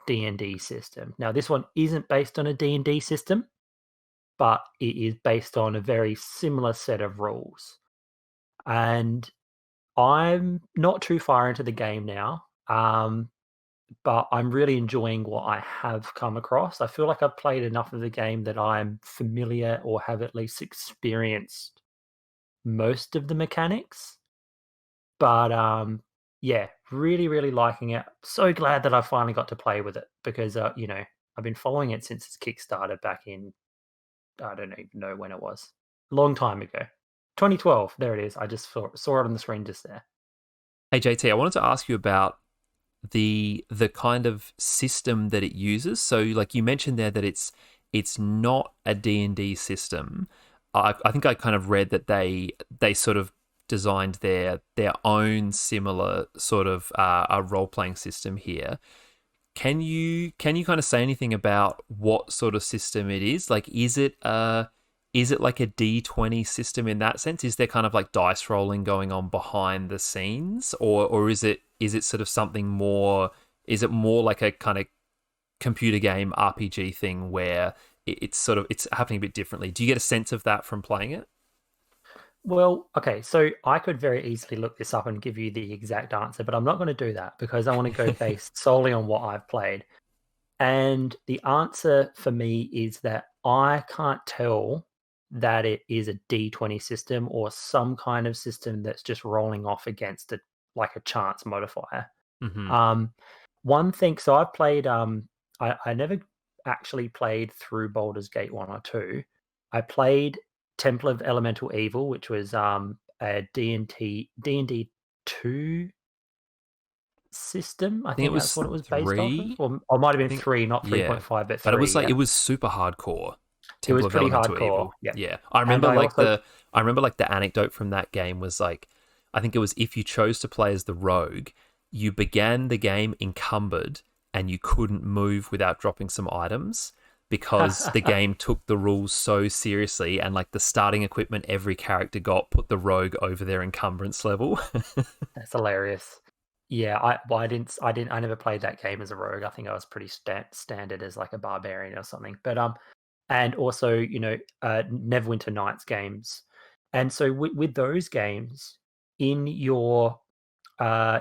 [SPEAKER 3] D&D system. Now, this one isn't based on a D&D system, but it is based on a very similar set of rules. And I'm not too far into the game now, but I'm really enjoying what I have come across. I feel like I've played enough of the game that I'm familiar or have at least experienced most of the mechanics. But yeah, really, really liking it. So glad that I finally got to play with it because, you know, I've been following it since its Kickstarter back in, I don't even know when it was. A long time ago. 2012. There it is. I just saw it on the screen just there.
[SPEAKER 2] Hey JT, I wanted to ask you about the kind of system that it uses. So, like you mentioned there, that it's not a D&D system. I think I kind of read that they sort of designed their own similar sort of a role-playing system here. Can you kind of say anything about what sort of system it is? Like, is it like a D20 system in that sense? Is there kind of like dice rolling going on behind the scenes, or is it sort of something more? Is it more like a kind of computer game RPG thing where it's happening a bit differently? Do you get a sense of that from playing it?
[SPEAKER 3] Well, okay, so I could very easily look this up and give you the exact answer, but I'm not going to do that because I want to go based solely on what I've played. And the answer for me is that I can't tell that it is a D20 system or some kind of system that's just rolling off against it like a chance modifier.
[SPEAKER 2] Mm-hmm.
[SPEAKER 3] One thing, so I've played, I never actually played through Baldur's Gate 1 or 2. I played Temple of Elemental Evil, which was a D&D 2 system. I
[SPEAKER 2] think it
[SPEAKER 3] think that's
[SPEAKER 2] was
[SPEAKER 3] what it was based off of.
[SPEAKER 2] 3.
[SPEAKER 3] Or it might have
[SPEAKER 2] I
[SPEAKER 3] been
[SPEAKER 2] think
[SPEAKER 3] 3, not
[SPEAKER 2] yeah,
[SPEAKER 3] 3.5, but 3.
[SPEAKER 2] but it was like
[SPEAKER 3] Yeah.
[SPEAKER 2] it was super hardcore.
[SPEAKER 3] It was
[SPEAKER 2] Temple of
[SPEAKER 3] pretty
[SPEAKER 2] Elemental
[SPEAKER 3] hardcore.
[SPEAKER 2] Evil.
[SPEAKER 3] Yeah.
[SPEAKER 2] Yeah, I
[SPEAKER 3] And
[SPEAKER 2] remember
[SPEAKER 3] I
[SPEAKER 2] like
[SPEAKER 3] also
[SPEAKER 2] the anecdote from that game was like, I think it was if you chose to play as the rogue, you began the game encumbered and you couldn't move without dropping some items because the game took the rules so seriously, and like the starting equipment every character got put the rogue over their encumbrance level.
[SPEAKER 3] That's hilarious. Yeah, I never played that game as a rogue. I think I was pretty standard as like a barbarian or something. But and also, you know, Neverwinter Nights games. And so with those games, in your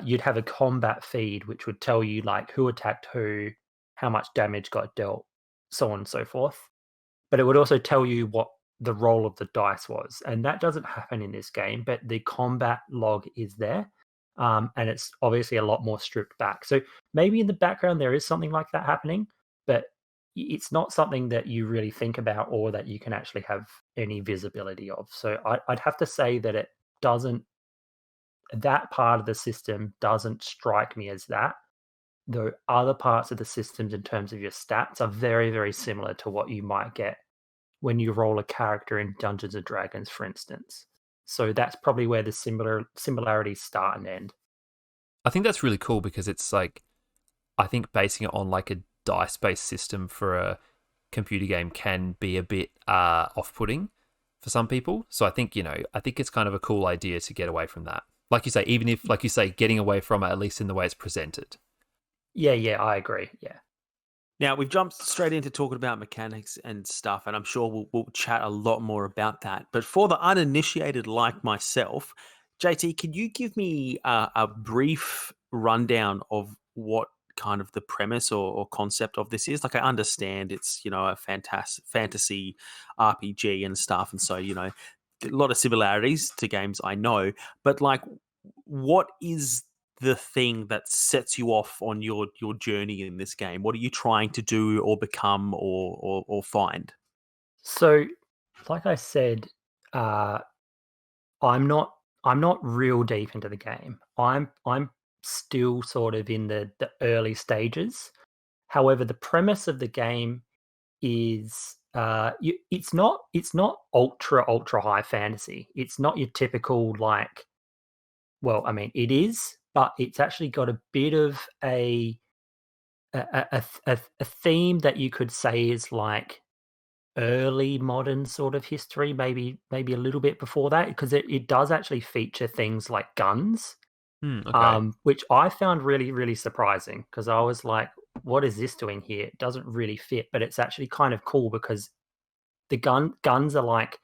[SPEAKER 3] you'd have a combat feed which would tell you like who attacked who, how much damage got dealt, so on and so forth. But it would also tell you what the roll of the dice was, and that doesn't happen in this game. But the combat log is there, and it's obviously a lot more stripped back. So maybe in the background there is something like that happening, but it's not something that you really think about or that you can actually have any visibility of. So I'd have to say that it doesn't. That part of the system doesn't strike me as that. the other parts of the systems in terms of your stats are very, very similar to what you might get when you roll a character in Dungeons and Dragons, for instance. So that's probably where the similarities start and end.
[SPEAKER 2] I think that's really cool because it's like, I think basing it on like a dice-based system for a computer game can be a bit off-putting for some people. So I think, I think it's kind of a cool idea to get away from that. Like you say, even if, like you say, getting away from it, at least in the way it's presented.
[SPEAKER 3] Yeah, I agree. Yeah.
[SPEAKER 1] Now, we've jumped straight into talking about mechanics and stuff, and I'm sure we'll chat a lot more about that. But for the uninitiated like myself, JT, could you give me a brief rundown of what kind of the premise or concept of this is? Like, I understand it's, a fantasy RPG and stuff, and so, a lot of similarities to games I know, but like, what is the thing that sets you off on your journey in this game? What are you trying to do or become or find?
[SPEAKER 3] So, like I said, uh, I'm not I'm not real deep into the game. I'm still sort of in the early stages. However, the premise of the game is it's not ultra high fantasy. It's not your typical like, well, I mean it is, but it's actually got a bit of a theme that you could say is like early modern sort of history, maybe a little bit before that, because it does actually feature things like guns,
[SPEAKER 2] Okay.
[SPEAKER 3] which I found really, really surprising because I was like, "What is this doing here?" It doesn't really fit, but it's actually kind of cool because the guns are like,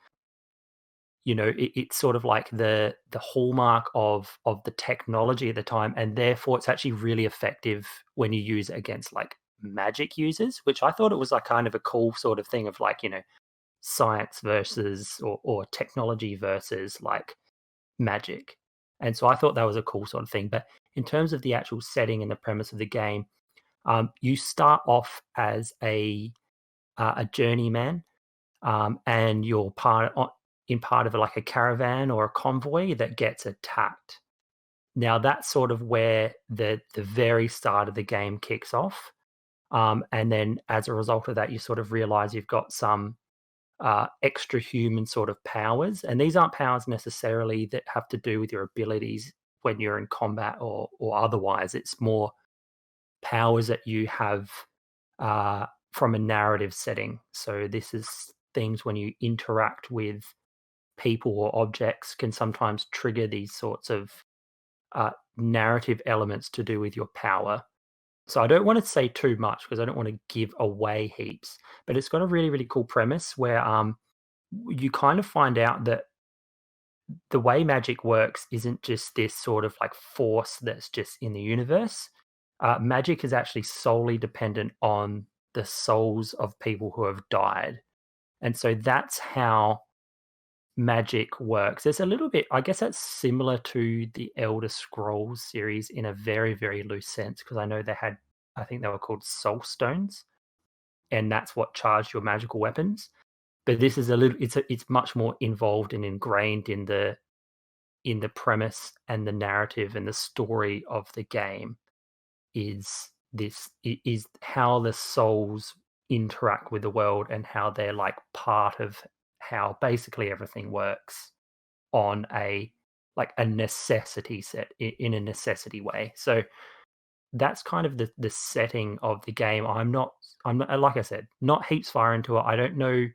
[SPEAKER 3] it's sort of like the hallmark of the technology at the time, and therefore it's actually really effective when you use it against like magic users, which I thought it was like kind of a cool sort of thing of like, science versus or technology versus like magic. And so I thought that was a cool sort of thing. But in terms of the actual setting and the premise of the game, you start off as a journeyman, and you're in part of like a caravan or a convoy that gets attacked. Now that's sort of where the very start of the game kicks off. And then as a result of that, you sort of realize you've got some extra human sort of powers. And these aren't powers necessarily that have to do with your abilities when you're in combat or otherwise. It's more powers that you have from a narrative setting. So this is things when you interact with people or objects can sometimes trigger these sorts of narrative elements to do with your power. So I don't want to say too much because I don't want to give away heaps, but it's got a really, really cool premise where you kind of find out that the way magic works isn't just this sort of like force that's just in the universe. Magic is actually solely dependent on the souls of people who have died. And so that's how magic works. There's a little bit, I guess that's similar to the Elder Scrolls series in a very, very loose sense, because I know they had, I think they were called soul stones, and that's what charged your magical weapons. But this is it's much more involved and ingrained in the premise and the narrative and the story of the game is how the souls interact with the world and how they're like part of how basically everything works on a necessity set in a necessity way. So that's kind of the setting of the game. I'm not, like I said, not heaps far into it. I don't know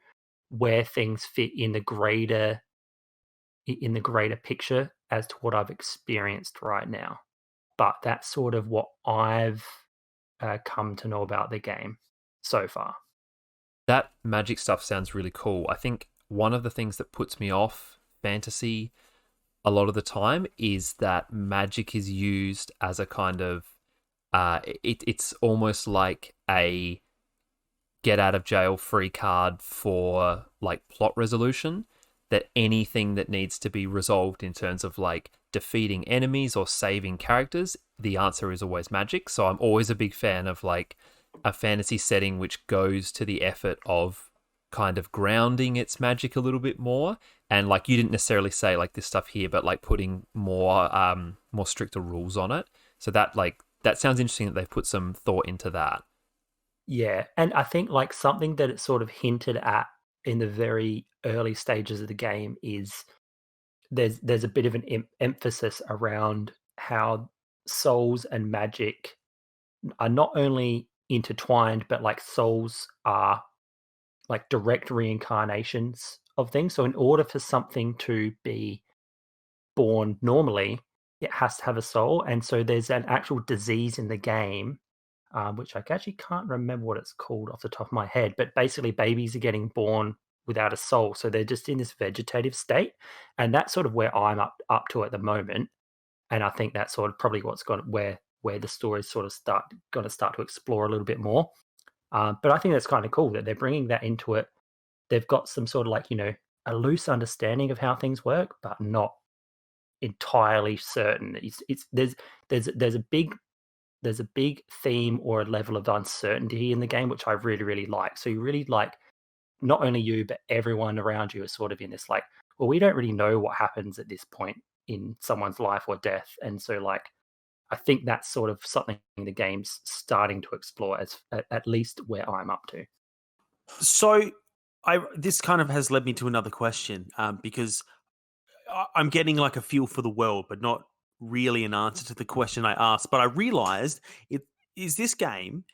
[SPEAKER 3] where things fit in the greater picture as to what I've experienced right now. But that's sort of what I've come to know about the game so far.
[SPEAKER 2] That magic stuff sounds really cool. I think one of the things that puts me off fantasy a lot of the time is that magic is used as a kind of it's almost like a get out of jail free card for like plot resolution, that anything that needs to be resolved in terms of like defeating enemies or saving characters, the answer is always magic. So I'm always a big fan of like a fantasy setting which goes to the effort of kind of grounding its magic a little bit more. And like you didn't necessarily say like this stuff here, but like putting more stricter rules on it. So that that sounds interesting that they've put some thought into that.
[SPEAKER 3] Yeah, and I think like something that it's sort of hinted at in the very early stages of the game is there's a bit of an emphasis around how souls and magic are not only intertwined, but like souls are like direct reincarnations of things. So in order for something to be born normally, it has to have a soul. And so there's an actual disease in the game, which I actually can't remember what it's called off the top of my head. But basically, babies are getting born without a soul, so they're just in this vegetative state, and that's sort of where I'm up to at the moment. And I think that's sort of probably what's got where the story's sort of going to start to explore a little bit more. But I think that's kind of cool that they're bringing that into it. They've got some sort of like a loose understanding of how things work, but not entirely certain. It's there's a big theme or a level of uncertainty in the game, which I really, really like. So you really like not only you, but everyone around you is sort of in this like, well, we don't really know what happens at this point in someone's life or death. And so like, I think that's sort of something the game's starting to explore as at least where I'm up to.
[SPEAKER 1] So, this kind of has led me to another question, because I'm getting like a feel for the world, but not really an answer to the question I asked. But I realized it is this game,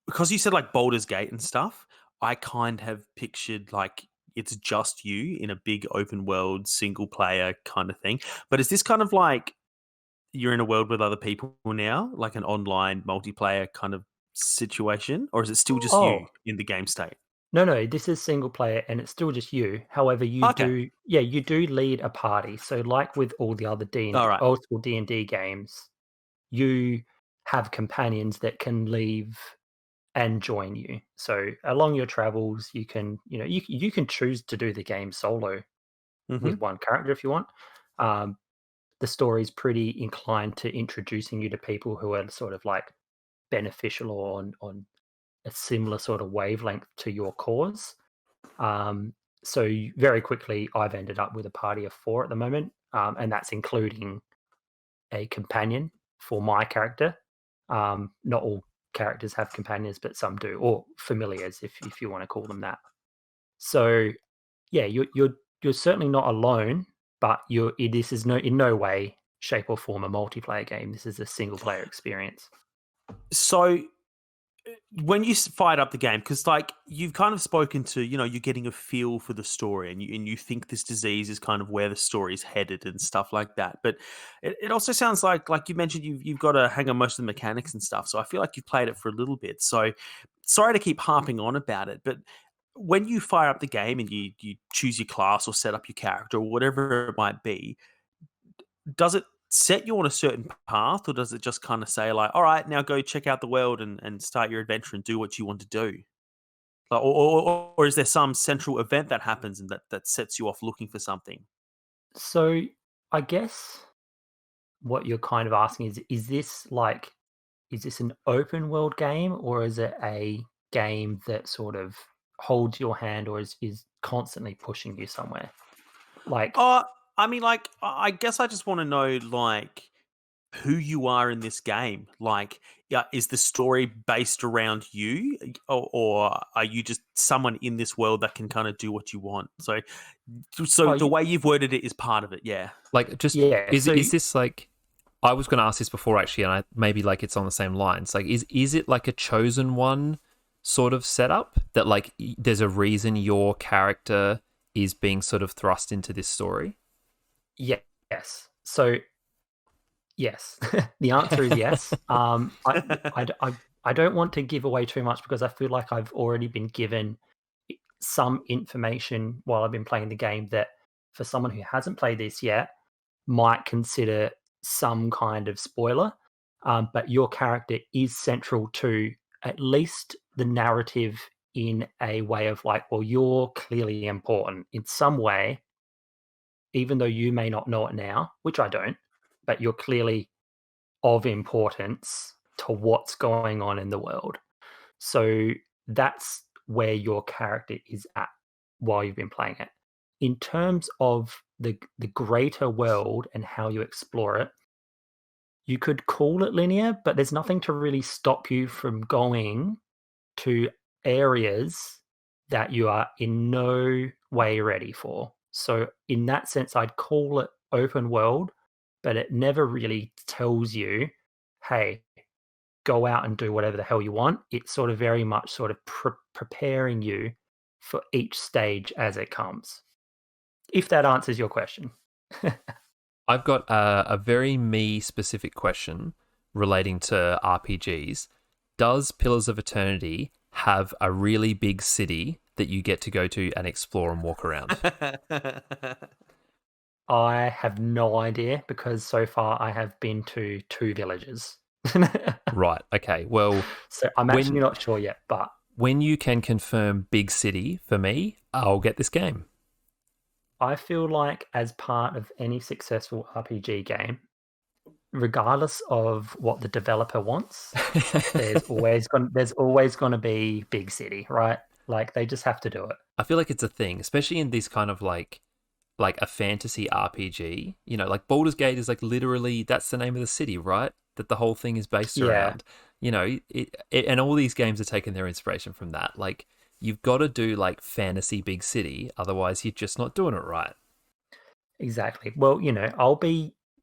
[SPEAKER 1] because you said like Baldur's Gate and stuff. I kind of have pictured like it's just you in a big open world single player kind of thing. But is this kind of like you're in a world with other people now, like an online multiplayer kind of situation, or is it still just you
[SPEAKER 3] Oh,
[SPEAKER 1] in the game state?
[SPEAKER 3] no, this is single player and it's still just you. However,
[SPEAKER 1] Okay,
[SPEAKER 3] you do lead a party. So like with all the other
[SPEAKER 1] all right.
[SPEAKER 3] old school D&D games, you have companions that can leave and join you. So along your travels, you can, you can choose to do the game solo
[SPEAKER 1] Hmm.
[SPEAKER 3] with one character if you want. Um, the story's pretty inclined to introducing you to people who are sort of like beneficial or on a similar sort of wavelength to your cause. Um, so very quickly, I've ended up with a party of 4 at the moment, and that's including a companion for my character. Not all characters have companions, but some do, or familiars, if you want to call them that. So yeah, you're certainly not alone, but this is in no way, shape, or form a multiplayer game. This is a single player experience.
[SPEAKER 1] So when you fired up the game, because like you've kind of spoken to, you're getting a feel for the story, and you think this disease is kind of where the story's headed and stuff like that. But it also sounds like you mentioned you've got to hang on most of the mechanics and stuff. So I feel like you've played it for a little bit. So sorry to keep harping on about it, but when you fire up the game and you choose your class or set up your character or whatever it might be, does it set you on a certain path, or does it just kind of say like, all right, now go check out the world and start your adventure and do what you want to do? Like, or is there some central event that happens and that sets you off looking for something?
[SPEAKER 3] So I guess what you're kind of asking is this an open world game, or is it a game that sort of holds your hand, or is constantly pushing you somewhere? Like,
[SPEAKER 1] Uh, I mean, like, I guess I just want to know, like, who you are in this game. Like, yeah, is the story based around you, or are you just someone in this world that can kind of do what you want? So
[SPEAKER 3] oh,
[SPEAKER 1] the way you've worded it is part of it. Yeah.
[SPEAKER 2] Like, just
[SPEAKER 3] yeah. So
[SPEAKER 2] is this like? I was going to ask this before actually, and maybe like it's on the same lines. Like, is it like a chosen one sort of setup that like there's a reason your character is being sort of thrust into this story?
[SPEAKER 3] yes. So yes, the answer is yes. I don't want to give away too much because I feel like I've already been given some information while I've been playing the game that for someone who hasn't played this yet might consider some kind of spoiler. But your character is central to at least the narrative in a way of like, well, you're clearly important in some way, even though you may not know it now, which I don't, but you're clearly of importance to what's going on in the world. So that's where your character is at while you've been playing it. In terms of the greater world and how you explore it, you could call it linear, but there's nothing to really stop you from going to areas that you are in no way ready for. So in that sense, I'd call it open world, but it never really tells you, hey, go out and do whatever the hell you want. It's sort of very much sort of preparing you for each stage as it comes. If that answers your question.
[SPEAKER 2] I've got a very me specific question relating to RPGs. Does Pillars of Eternity have a really big city that you get to go to and explore and walk around?
[SPEAKER 3] I have no idea because so far I have been to 2 villages.
[SPEAKER 2] Right. Okay. Well,
[SPEAKER 3] So I'm actually not sure yet, but
[SPEAKER 2] when you can confirm big city for me, I'll get this game.
[SPEAKER 3] I feel like as part of any successful RPG game, regardless of what the developer wants, there's always going to be big city, right? Like they just have to do it.
[SPEAKER 2] I feel like it's a thing, especially in this kind of like a fantasy RPG. You know, like Baldur's Gate is like literally that's the name of the city, right? That the whole thing is based
[SPEAKER 3] Yeah.
[SPEAKER 2] around. You know, and all these games are taking their inspiration from that. Like you've got to do like fantasy big city, otherwise you're just not doing it right.
[SPEAKER 3] Exactly. Well, you know,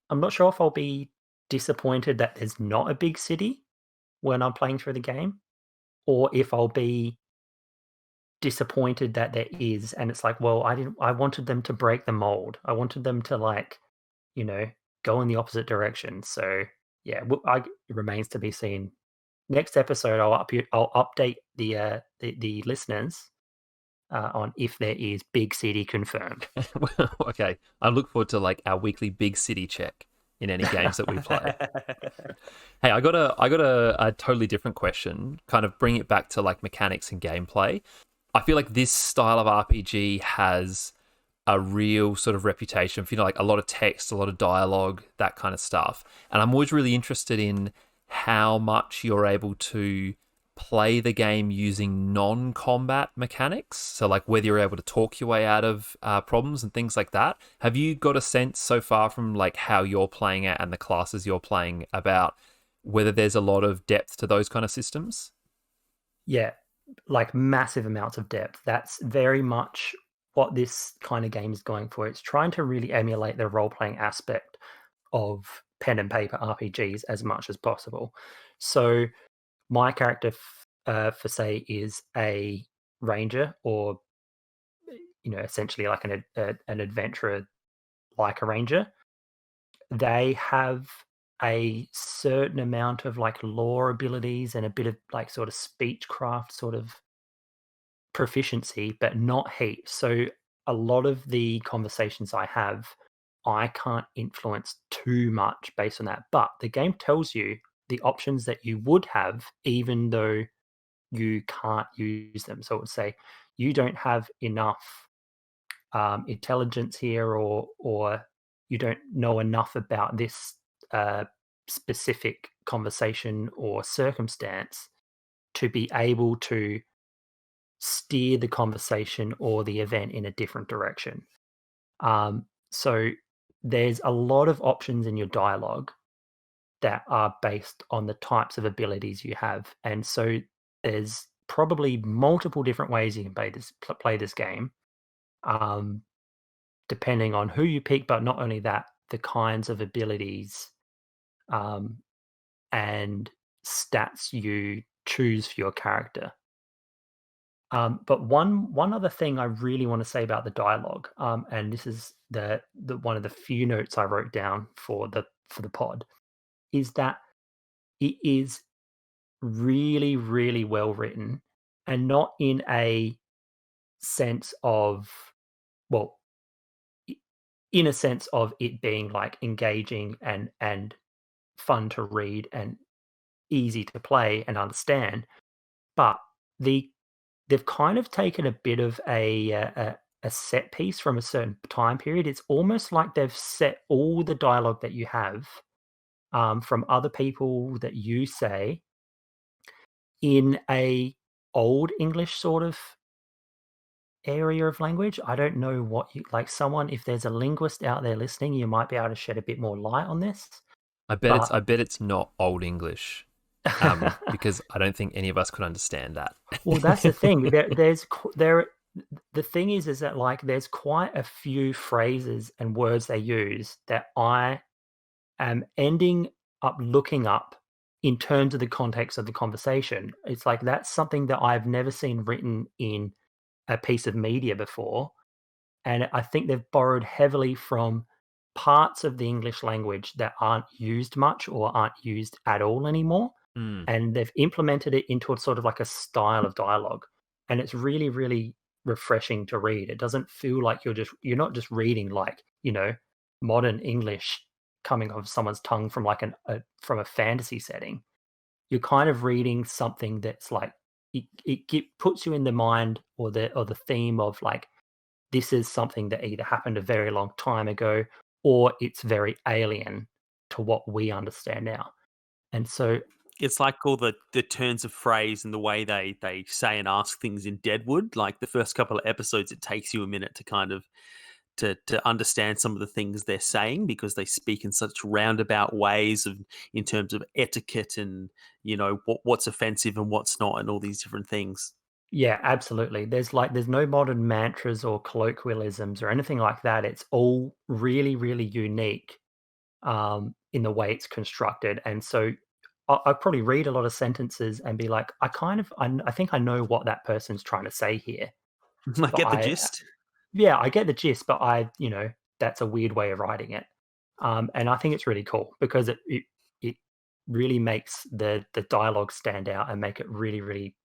[SPEAKER 3] I'm not sure if I'll be disappointed that there's not a big city when I'm playing through the game, or if I'll be disappointed that there is, and it's like, well, I wanted them to break the mold. I wanted them to like, you know, go in the opposite direction. So yeah, it remains to be seen. Next episode, I'll update the listeners on if there is big city confirmed.
[SPEAKER 2] Okay, I look forward to like our weekly big city check in any games that we play. Hey, I got a totally different question. Kind of bring it back to like mechanics and gameplay. I feel like this style of RPG has a real sort of reputation for, you know, like a lot of text, a lot of dialogue, that kind of stuff. And I'm always really interested in how much you're able to play the game using non-combat mechanics. So like whether you're able to talk your way out of problems and things like that. Have you got a sense so far from like how you're playing it and the classes you're playing about whether there's a lot of depth to those kind of systems?
[SPEAKER 3] Yeah, like massive amounts of depth. That's very much what this kind of game is going for. It's trying to really emulate the role-playing aspect of pen and paper RPGs as much as possible. So my character, for say, is a ranger, or you know, essentially like an adventurer, like a ranger. They have a certain amount of like lore abilities and a bit of like sort of speechcraft sort of proficiency, but not heaps. So a lot of the conversations I have, I can't influence too much based on that. But the game tells you the options that you would have, even though you can't use them. So it would say you don't have enough intelligence here, or you don't know enough about this specific conversation or circumstance to be able to steer the conversation or the event in a different direction. So there's a lot of options in your dialogue that are based on the types of abilities you have, and so there's probably multiple different ways you can play this game, depending on who you pick. But not only that, the kinds of abilities and stats you choose for your character. But one other thing I really want to say about the dialogue, and this is the one of the few notes I wrote down for the pod, is that it is really, really well written, and not in a sense of, well, in a sense of it being like engaging and fun to read and easy to play and understand, but they've kind of taken a bit of a set piece from a certain time period. It's almost like they've set all the dialogue that you have from other people that you say in a old English sort of area of language. I don't know what you like. Someone, if there's a linguist out there listening, you might be able to shed a bit more light on this. But
[SPEAKER 2] I bet it's not Old English, because I don't think any of us could understand that.
[SPEAKER 3] well, that's the thing. The thing is that like there's quite a few phrases and words they use that I am ending up looking up in terms of the context of the conversation. It's like that's something that I've never seen written in a piece of media before. And I think they've borrowed heavily from parts of the English language that aren't used much or aren't used at all anymore.
[SPEAKER 2] Mm.
[SPEAKER 3] And they've implemented it into a sort of like a style of dialogue. And it's really, really refreshing to read. It doesn't feel like you're not just reading like, modern English coming off someone's tongue from like from a fantasy setting. You're kind of reading something that's like puts you in the mind or the theme of like this is something that either happened a very long time ago or it's very alien to what we understand now. And so
[SPEAKER 1] It's like all the turns of phrase and the way they say and ask things in Deadwood. Like the first couple of episodes, it takes you a minute to kind of to understand some of the things they're saying because they speak in such roundabout ways of in terms of etiquette and what's offensive and what's not and all these different things.
[SPEAKER 3] yeah, absolutely. There's no modern mantras or colloquialisms or anything like that. It's all really, really unique in the way it's constructed. And so I probably read a lot of sentences and be like, I think I know what that person's trying to say here.
[SPEAKER 1] I
[SPEAKER 3] But
[SPEAKER 1] get the gist.
[SPEAKER 3] yeah, I get the gist, but that's a weird way of writing it. And I think it's really cool because it really makes the dialogue stand out and make it really, really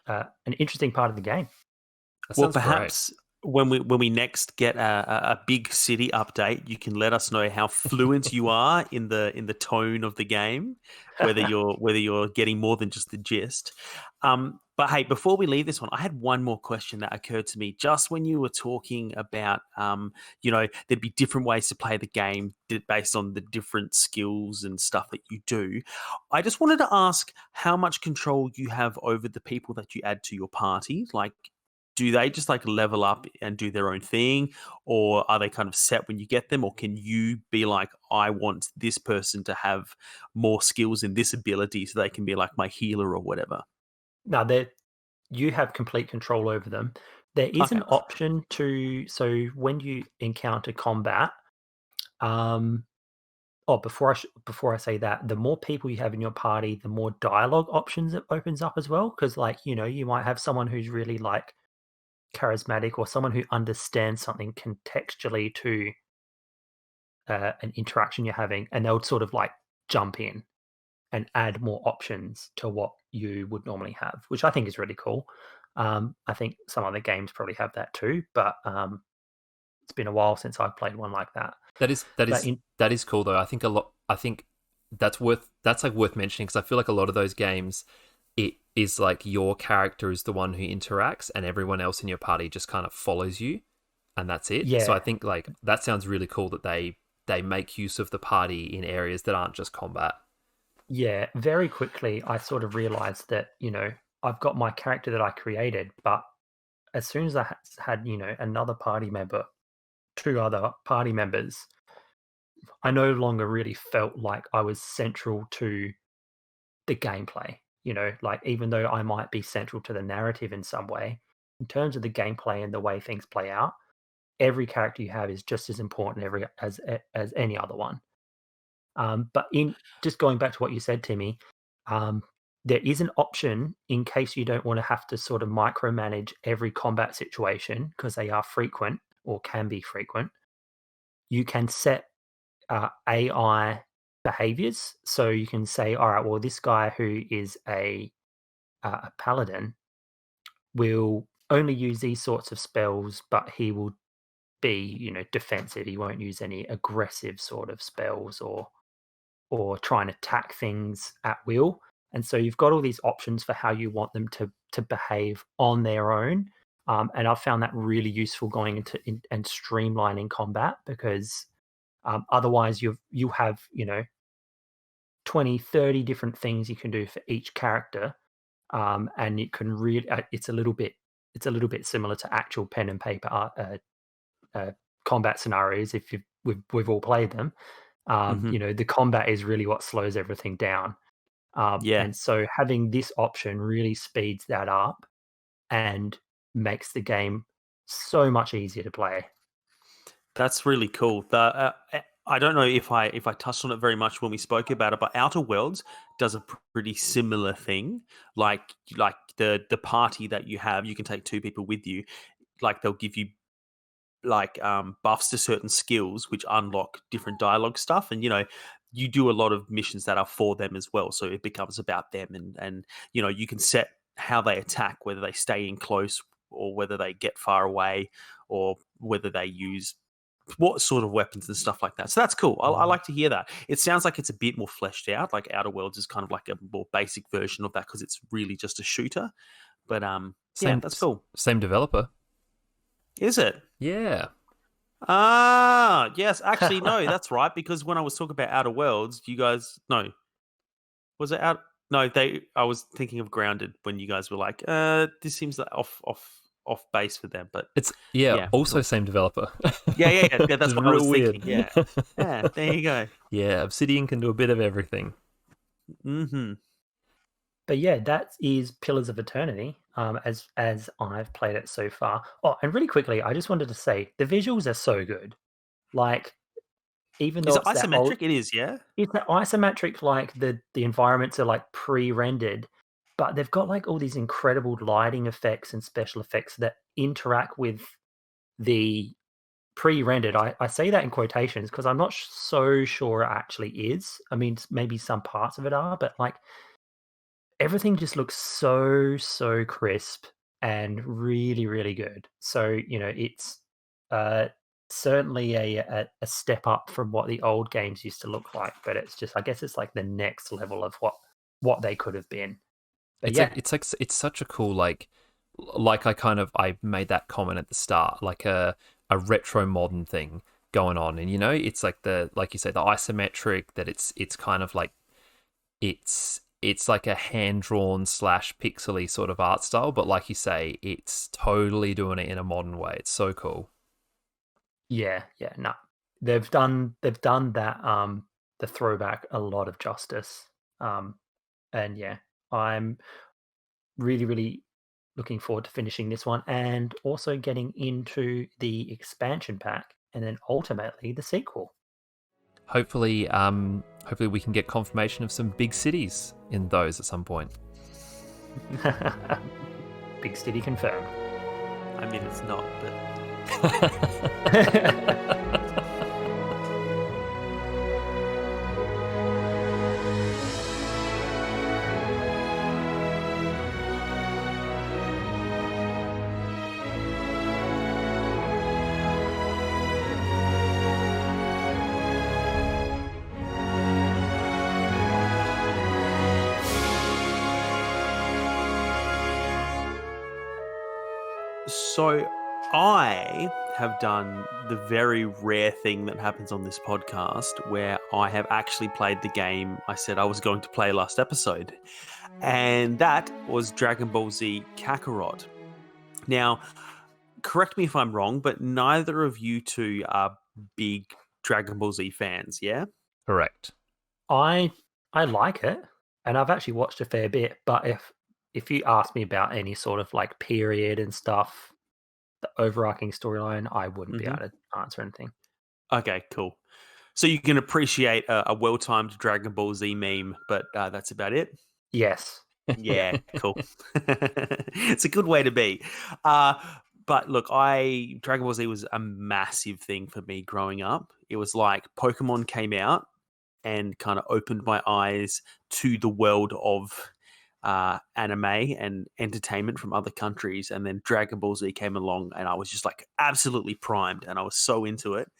[SPEAKER 3] an interesting part of the game.
[SPEAKER 2] That
[SPEAKER 1] Well,
[SPEAKER 2] sounds great.
[SPEAKER 1] perhaps when we next get a big city update, you can let us know how fluent you are in the tone of the game, whether you're getting more than just the gist. But hey, before we leave this one, I had one more question that occurred to me just when you were talking about, there'd be different ways to play the game based on the different skills and stuff that you do. I just wanted to ask how much control you have over the people that you add to your party. Like, do they just like level up and do their own thing, or are they kind of set when you get them, or can you be like, I want this person to have more skills in this ability so they can be like my healer or whatever?
[SPEAKER 3] Now that you have complete control over them, there is
[SPEAKER 1] Okay.
[SPEAKER 3] an option so when you encounter combat, um, oh, before I say that, the more people you have in your party, the more dialogue options it opens up as well. Because, like, you might have someone who's really like charismatic or someone who understands something contextually to an interaction you're having, and they'll sort of like jump in and add more options to what you would normally have, which I think is really cool. I think some other games probably have that too, but it's been a while since I've played one like that.
[SPEAKER 2] That is that
[SPEAKER 3] But
[SPEAKER 2] is that is cool though. I think that's like worth mentioning because I feel like a lot of those games, it is like your character is the one who interacts and everyone else in your party just kind of follows you and that's it. So I
[SPEAKER 3] yeah,
[SPEAKER 2] think like that sounds really cool that they make use of the party in areas that aren't just combat.
[SPEAKER 3] yeah, very quickly I sort of realized that, I've got my character that I created, but as soon as I had, another party member, two other party members, I no longer really felt like I was central to the gameplay. Like even though I might be central to the narrative in some way, in terms of the gameplay and the way things play out, every character you have is just as important as any other one. But in just going back to what you said, Timmy, um, there is an option in case you don't want to have to sort of micromanage every combat situation because they are frequent or can be frequent. You can set AI behaviors. So you can say, all right, well, this guy who is a paladin will only use these sorts of spells, but he will be, defensive. He won't use any aggressive sort of spells or try and attack things at will. And so you've got all these options for how you want them to behave on their own. And I've found that really useful going and streamlining combat because otherwise you have 20, 30 different things you can do for each character, and it can really it's a little bit similar to actual pen and paper combat scenarios if we've all played them.
[SPEAKER 1] Mhm.
[SPEAKER 3] The combat is really what slows everything down.
[SPEAKER 1] Yeah.
[SPEAKER 3] And so having this option really speeds that up and makes the game so much easier to play.
[SPEAKER 1] That's really cool. I don't know if I touched on it very much when we spoke about it, but Outer Worlds does a pretty similar thing. Like the party that you have, you can take two people with you. Like they'll give you like buffs to certain skills, which unlock different dialogue stuff, and you do a lot of missions that are for them as well. So it becomes about them, and you can set how they attack, whether they stay in close or whether they get far away, or whether they use what sort of weapons and stuff like that. So that's cool. I like to hear that. It sounds like it's a bit more fleshed out. Like Outer Worlds is kind of like a more basic version of that because it's really just a shooter. But yeah,
[SPEAKER 2] Same
[SPEAKER 1] that's cool.
[SPEAKER 2] same developer.
[SPEAKER 1] Is it?
[SPEAKER 2] Yeah.
[SPEAKER 1] Ah, yes. Actually, no, that's right. Because when I was talking about Outer Worlds, you guys, no, was it out? No, I was thinking of Grounded when you guys were like, this seems like off base for them. But
[SPEAKER 2] It's
[SPEAKER 1] yeah,
[SPEAKER 2] also
[SPEAKER 1] cool.
[SPEAKER 2] same developer.
[SPEAKER 1] Yeah. That's
[SPEAKER 2] It's
[SPEAKER 1] what I was
[SPEAKER 2] real weird.
[SPEAKER 1] thinking. Yeah, yeah. There you go.
[SPEAKER 2] Yeah, Obsidian can do a bit of everything.
[SPEAKER 1] Mm-hmm.
[SPEAKER 3] But yeah, that is Pillars of Eternity, as I've played it so far. Oh, and really quickly, I just wanted to say the visuals are so good. Like, even
[SPEAKER 1] Is
[SPEAKER 3] though
[SPEAKER 1] it
[SPEAKER 3] it's that old,
[SPEAKER 1] isometric? It is, yeah.
[SPEAKER 3] it's that isometric. Like the environments are like pre-rendered, but they've got like all these incredible lighting effects and special effects that interact with the pre-rendered. I say that in quotations because I'm not so sure it actually is. I mean, maybe some parts of it are, but like everything just looks so crisp and really, really good. So, it's uh, certainly a step up from what the old games used to look like, but it's just, I guess it's like the next level of what they could have been. But
[SPEAKER 2] It's
[SPEAKER 3] yeah,
[SPEAKER 2] like it's such a cool I made that comment at the start, like a retro modern thing going on, and it's like like you say, the isometric, that it's kind of like it's like a hand drawn / pixely sort of art style, but like you say, it's totally doing it in a modern way. It's so cool.
[SPEAKER 3] yeah, no. They've done that the throwback a lot of justice. And yeah, I'm really, really looking forward to finishing this one and also getting into the expansion pack and then ultimately the sequel.
[SPEAKER 2] Hopefully, hopefully we can get confirmation of some big cities in those at some point.
[SPEAKER 3] Big City confirmed.
[SPEAKER 1] I mean, it's not, but so I have done the very rare thing that happens on this podcast where I have actually played the game I said I was going to play last episode. And that was Dragon Ball Z Kakarot. Now, correct me if I'm wrong, but neither of you two are big Dragon Ball Z fans, yeah?
[SPEAKER 2] Correct.
[SPEAKER 3] I like it, and I've actually watched a fair bit. But if you ask me about any sort of like period and stuff, the overarching storyline, I wouldn't be able to answer anything.
[SPEAKER 1] Okay, cool. So you can appreciate a well-timed Dragon Ball Z meme, but that's about it?
[SPEAKER 3] Yes.
[SPEAKER 1] Yeah, cool. It's a good way to be. But look, Dragon Ball Z was a massive thing for me growing up. It was like Pokemon came out and kind of opened my eyes to the world of anime and entertainment from other countries. And then Dragon Ball Z came along, and I was just like absolutely primed, and I was so into it.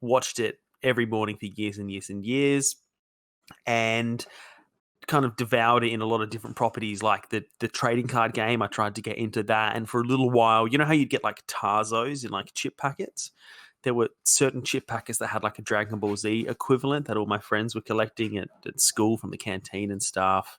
[SPEAKER 1] Watched it every morning for years and years and years, and kind of devoured it in a lot of different properties, like the trading card game. I tried to get into that, and for a little while, you know how you'd get like Tarzos in like chip packets? There were certain chip packets that had like a Dragon Ball Z equivalent that all my friends were collecting at school from the canteen and stuff.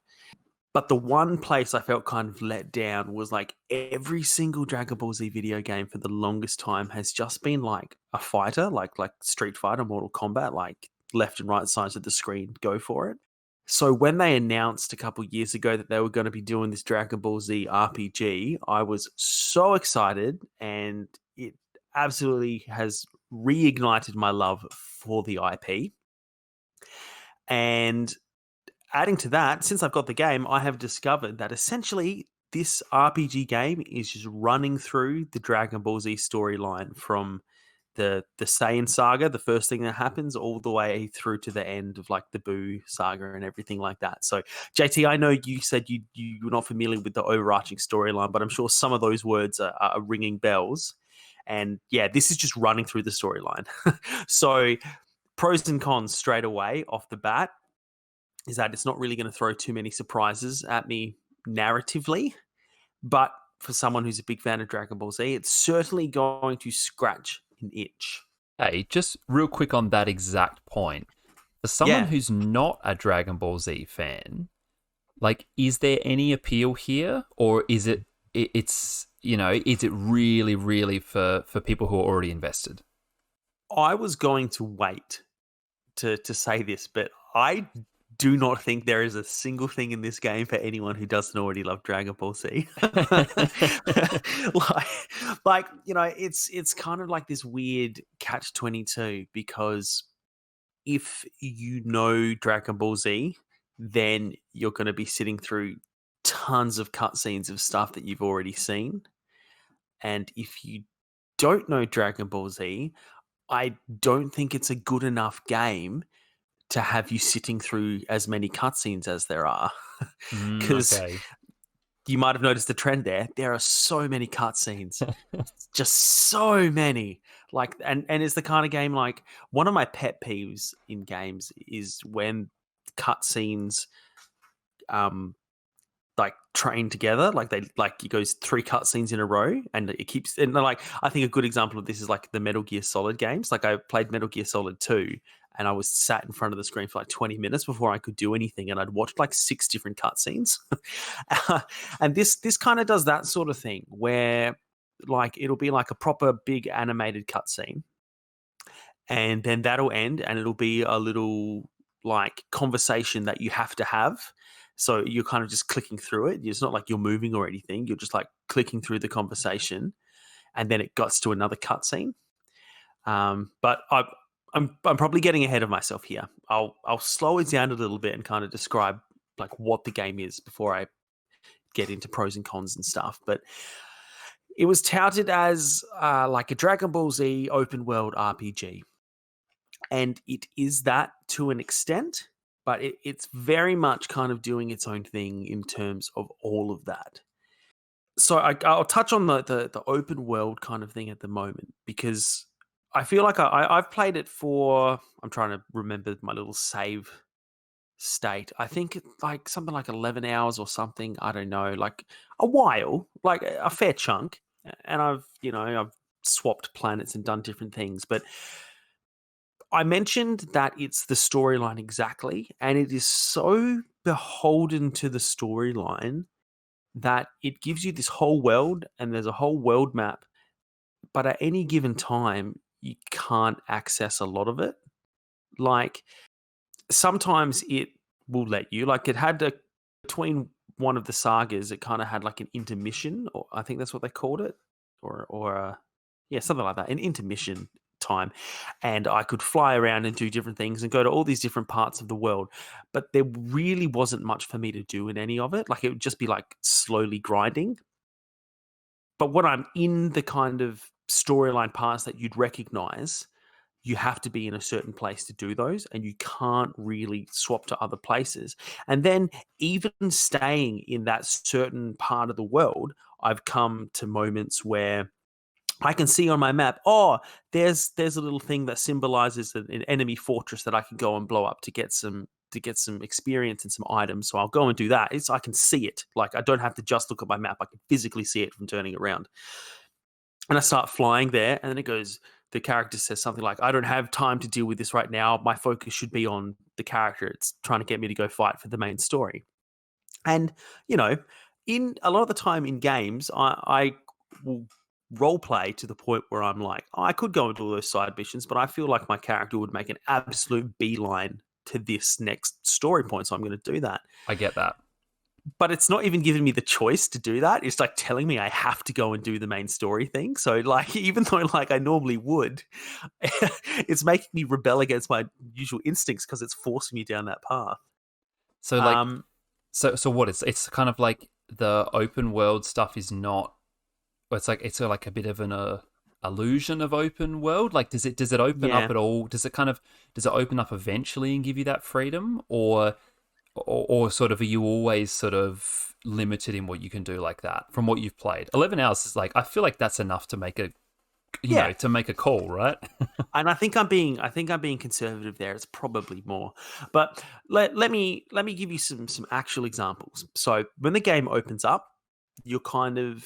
[SPEAKER 1] But the one place I felt kind of let down was like every single Dragon Ball Z video game for the longest time has just been like a fighter, like Street Fighter, Mortal Kombat, like left and right sides of the screen, go for it. So when they announced a couple years ago that they were going to be doing this Dragon Ball Z RPG, I was so excited, and it absolutely has reignited my love for the IP. And adding to that, since I've got the game, I have discovered that essentially this RPG game is just running through the Dragon Ball Z storyline from the Saiyan saga, the first thing that happens, all the way through to the end of like the Buu saga and everything like that. So, JT, I know you said you're not familiar with the overarching storyline, but I'm sure some of those words are ringing bells. And yeah, this is just running through the storyline. So, pros and cons straight away off the bat is that it's not really going to throw too many surprises at me narratively, but for someone who's a big fan of Dragon Ball Z, it's certainly going to scratch an itch.
[SPEAKER 2] Hey, just real quick on that exact point. For someone who's not a Dragon Ball Z fan, like, is there any appeal here, or is it's is it really, really for people who are already invested?
[SPEAKER 1] I was going to wait to say this, but I do not think there is a single thing in this game for anyone who doesn't already love Dragon Ball Z. It's kind of like this weird catch-22, because if you know Dragon Ball Z, then you're going to be sitting through tons of cutscenes of stuff that you've already seen. And if you don't know Dragon Ball Z, I don't think it's a good enough game to have you sitting through as many cutscenes as there are. Because
[SPEAKER 2] Okay.
[SPEAKER 1] you might have noticed the trend there. There are so many cutscenes. Just so many. Like, and it's the kind of game, like, one of my pet peeves in games is when cutscenes like train together, like it goes 3 cutscenes in a row, and it keeps, and like, I think a good example of this is like the Metal Gear Solid games. Like, I played Metal Gear Solid 2, and I was sat in front of the screen for like 20 minutes before I could do anything, and I'd watched like 6 different cutscenes. And this kind of does that sort of thing, where like it'll be like a proper big animated cutscene, and then that'll end, and it'll be a little like conversation that you have to have. So you're kind of just clicking through it. It's not like you're moving or anything. You're just like clicking through the conversation, and then it gets to another cutscene. But I'm probably getting ahead of myself here. I'll slow it down a little bit and kind of describe like what the game is before I get into pros and cons and stuff. But it was touted as like a Dragon Ball Z open world RPG. And it is that to an extent, but it's very much kind of doing its own thing in terms of all of that. So I'll touch on the open world kind of thing at the moment, because I feel like I've played it for, I'm trying to remember my little save state. I think like something like 11 hours or something. I don't know, like a while, like a fair chunk. And I've swapped planets and done different things, but I mentioned that it's the storyline exactly, and it is so beholden to the storyline that it gives you this whole world, and there's a whole world map, but at any given time, you can't access a lot of it. Like, sometimes it will let you, like, it had between one of the sagas, it kind of had like an intermission, or I think that's what they called it, or yeah, something like that, an intermission time, and I could fly around and do different things and go to all these different parts of the world, but there really wasn't much for me to do in any of it. Like, it would just be like slowly grinding. But when I'm in the kind of storyline parts that you'd recognize, you have to be in a certain place to do those, and you can't really swap to other places. And then even staying in that certain part of the world, I've come to moments where I can see on my map, oh, there's a little thing that symbolizes an enemy fortress that I can go and blow up to get some experience and some items. So I'll go and do that. I can see it. Like, I don't have to just look at my map. I can physically see it from turning around. And I start flying there, and then the character says something like, I don't have time to deal with this right now. My focus should be on the character. It's trying to get me to go fight for the main story. And, in a lot of the time in games, I will role play to the point where I'm like, I could go and do all those side missions, but I feel like my character would make an absolute beeline to this next story point, so I'm going to do that.
[SPEAKER 2] I get that.
[SPEAKER 1] But it's not even giving me the choice to do that. It's like telling me I have to go and do the main story thing. So like, even though like I normally would, it's making me rebel against my usual instincts because it's forcing me down that path.
[SPEAKER 2] So like, so what? It's kind of like the open world stuff is not. It's like a bit of an illusion of open world. Like, does it open up at all? Does it open up eventually and give you that freedom, or sort of are you always sort of limited in what you can do like that from what you've played? 11 hours is like, I feel like that's enough to make to make a call, right?
[SPEAKER 1] And I think I'm being conservative there. It's probably more, but let me give you some actual examples. So when the game opens up, you're kind of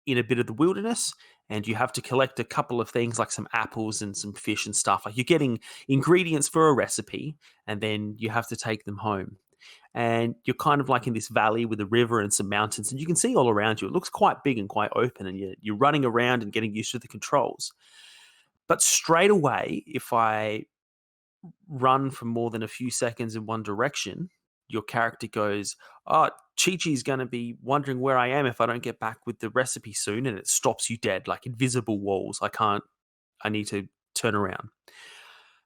[SPEAKER 1] in a bit of the wilderness, and you have to collect a couple of things like some apples and some fish and stuff. Like, you're getting ingredients for a recipe, and then you have to take them home. And you're kind of like in this valley with a river and some mountains, and you can see all around you. It looks quite big and quite open, and you're running around and getting used to the controls. But straight away, if I run for more than a few seconds in one direction, your character goes, "Oh, Chi-Chi's going to be wondering where I am if I don't get back with the recipe soon," and it stops you dead, like invisible walls. I need to turn around.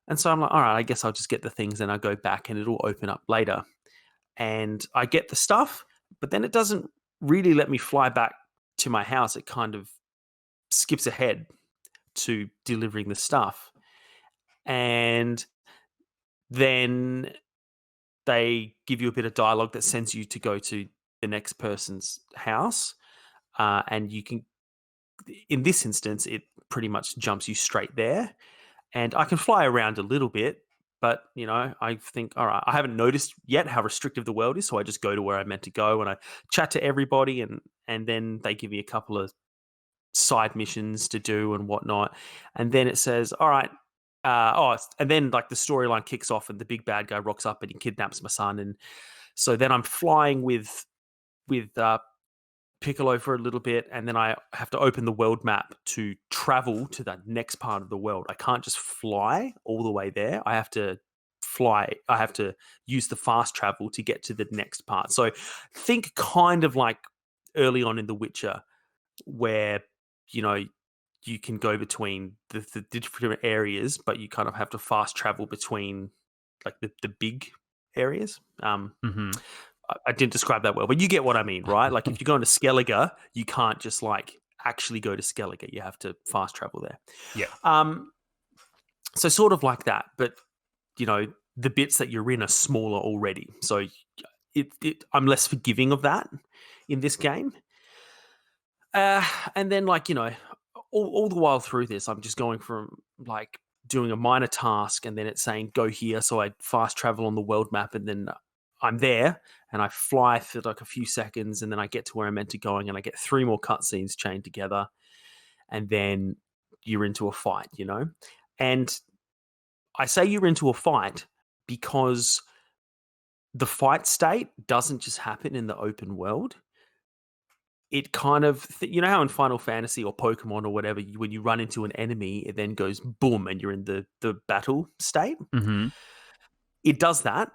[SPEAKER 1] And so I'm like, all right, I guess I'll just get the things and I'll go back and it'll open up later. And I get the stuff, but then it doesn't really let me fly back to my house. It kind of skips ahead to delivering the stuff. And then they give you a bit of dialogue that sends you to go to the next person's house. And you can, in this instance, it pretty much jumps you straight there. And I can fly around a little bit, but, I think, all right, I haven't noticed yet how restrictive the world is, so I just go to where I'm meant to go, and I chat to everybody, and then they give me a couple of side missions to do and whatnot. And then it says, all right, and then like the storyline kicks off, and the big bad guy rocks up and he kidnaps my son. And so then I'm flying with Piccolo for a little bit, and then I have to open the world map to travel to the next part of the world. I can't just fly all the way there. I have to use the fast travel to get to the next part. So think kind of like early on in The Witcher, where you can go between the different areas, but you kind of have to fast travel between like the big areas. I didn't describe that well, but you get what I mean, right? Like, if you're going to Skellige, you can't just like actually go to Skellige. You have to fast travel there.
[SPEAKER 2] Yeah.
[SPEAKER 1] So sort of like that, but the bits that you're in are smaller already. So I'm less forgiving of that in this game. And then all the while through this, I'm just going from like doing a minor task, and then it's saying go here. So I fast travel on the world map, and then I'm there, and I fly for like a few seconds, and then I get to where I'm meant to going, and I get 3 more cutscenes chained together, and then you're into a fight, And I say you're into a fight because the fight state doesn't just happen in the open world. It kind of, how in Final Fantasy or Pokemon or whatever, when you run into an enemy, it then goes boom, and you're in the battle state.
[SPEAKER 2] Mm-hmm.
[SPEAKER 1] It does that,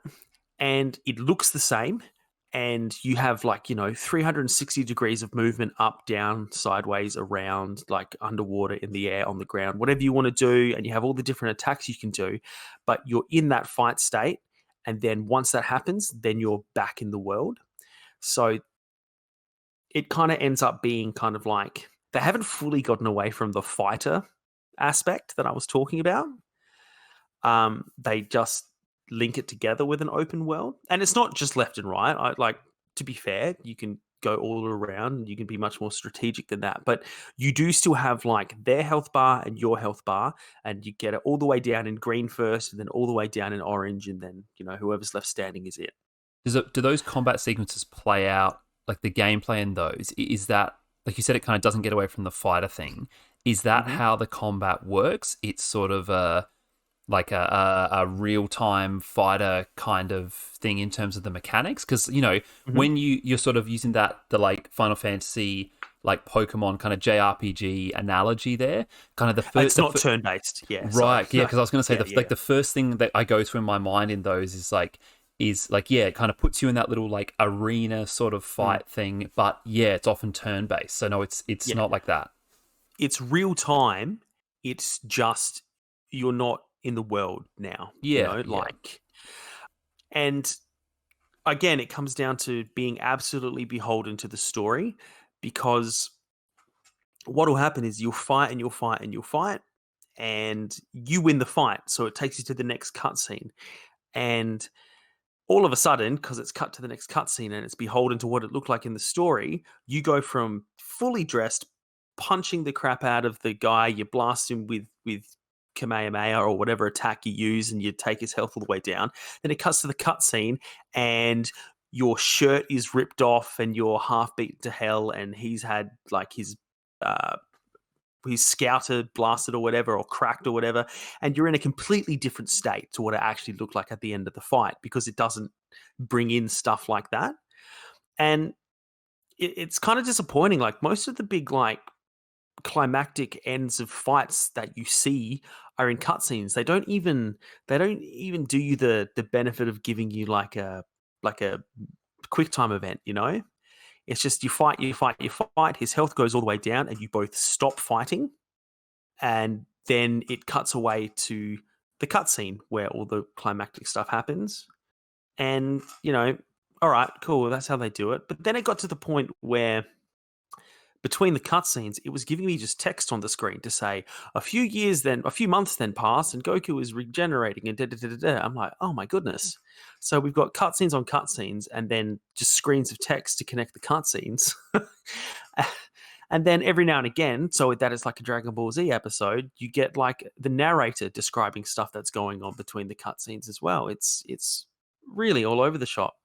[SPEAKER 1] and it looks the same, and you have 360 degrees of movement, up, down, sideways, around, like underwater, in the air, on the ground, whatever you want to do, and you have all the different attacks you can do, but you're in that fight state, and then once that happens, then you're back in the world. So it kind of ends up being kind of like, they haven't fully gotten away from the fighter aspect that I was talking about. They just link it together with an open world, and it's not just left and right. To be fair, you can go all around, and you can be much more strategic than that, but you do still have like their health bar and your health bar, and you get it all the way down in green first, and then all the way down in orange, and then whoever's left standing is it.
[SPEAKER 2] Do those combat sequences play out, like the gameplay in those? Is that, like you said, it kind of doesn't get away from the fighter thing? Is that how the combat works? It's sort of like a real-time fighter kind of thing in terms of the mechanics, because when you're sort of using the like Final Fantasy, like Pokemon kind of JRPG analogy there, kind of the first,
[SPEAKER 1] it's not turn-based, yeah,
[SPEAKER 2] right?
[SPEAKER 1] sorry.
[SPEAKER 2] Yeah, because I was going to say
[SPEAKER 1] like
[SPEAKER 2] the first thing that I go through in my mind in those is like yeah, it kind of puts you in that little like arena sort of fight thing, but yeah, it's often turn-based, so no, it's not like that.
[SPEAKER 1] It's real time. It's just you're not in the world now,
[SPEAKER 2] Yeah.
[SPEAKER 1] like, and again, it comes down to being absolutely beholden to the story, because what will happen is you'll fight and you'll fight and you'll fight, and you win the fight. So it takes you to the next cutscene. And all of a sudden, because it's cut to the next cutscene and it's beholden to what it looked like in the story, you go from fully dressed, punching the crap out of the guy, you blast him with Kamehameha or whatever attack you use, and you take his health all the way down. Then it cuts to the cutscene, and your shirt is ripped off, and you're half beaten to hell, and he's had like his scouter blasted or whatever, or cracked or whatever, and you're in a completely different state to what it actually looked like at the end of the fight, because it doesn't bring in stuff like that. And it's kind of disappointing. Like, most of the big like climactic ends of fights that you see are in cutscenes. They don't even do you the benefit of giving you like a quick time event, It's just you fight, you fight, you fight. His health goes all the way down, and you both stop fighting, and then it cuts away to the cutscene where all the climactic stuff happens. And all right, cool, that's how they do it. But then it got to the point where between the cutscenes, it was giving me just text on the screen to say a few months then passed, and Goku is regenerating, and da da da da da. I'm like, oh my goodness. So we've got cutscenes on cutscenes, and then just screens of text to connect the cutscenes. And then every now and again, so that is like a Dragon Ball Z episode, you get like the narrator describing stuff that's going on between the cutscenes as well. It's really all over the shop.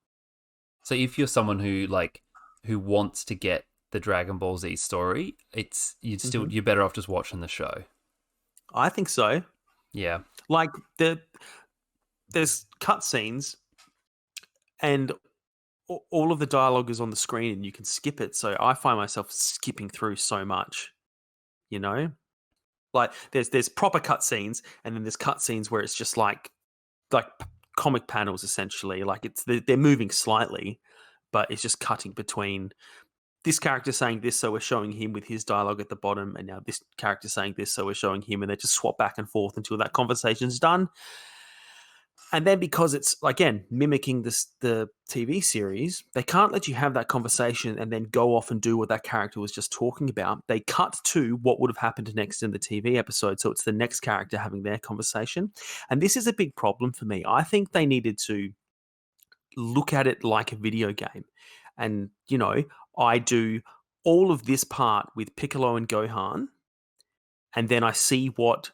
[SPEAKER 2] So if you're someone who wants to get the Dragon Ball Z story, you're better off just watching the show.
[SPEAKER 1] I think so.
[SPEAKER 2] Yeah.
[SPEAKER 1] Like there's cutscenes, and all of the dialogue is on the screen, and you can skip it. So I find myself skipping through so much, Like there's proper cutscenes, and then there's cutscenes where it's just like comic panels essentially. Like they're moving slightly, but it's just cutting between this character saying this, so we're showing him with his dialogue at the bottom, and now this character saying this, so we're showing him, and they just swap back and forth until that conversation's done. And then because it's, again, mimicking the TV series, they can't let you have that conversation and then go off and do what that character was just talking about. They cut to what would have happened next in the TV episode, so it's the next character having their conversation. And this is a big problem for me. I think they needed to look at it like a video game. And, I do all of this part with Piccolo and Gohan, and then I see what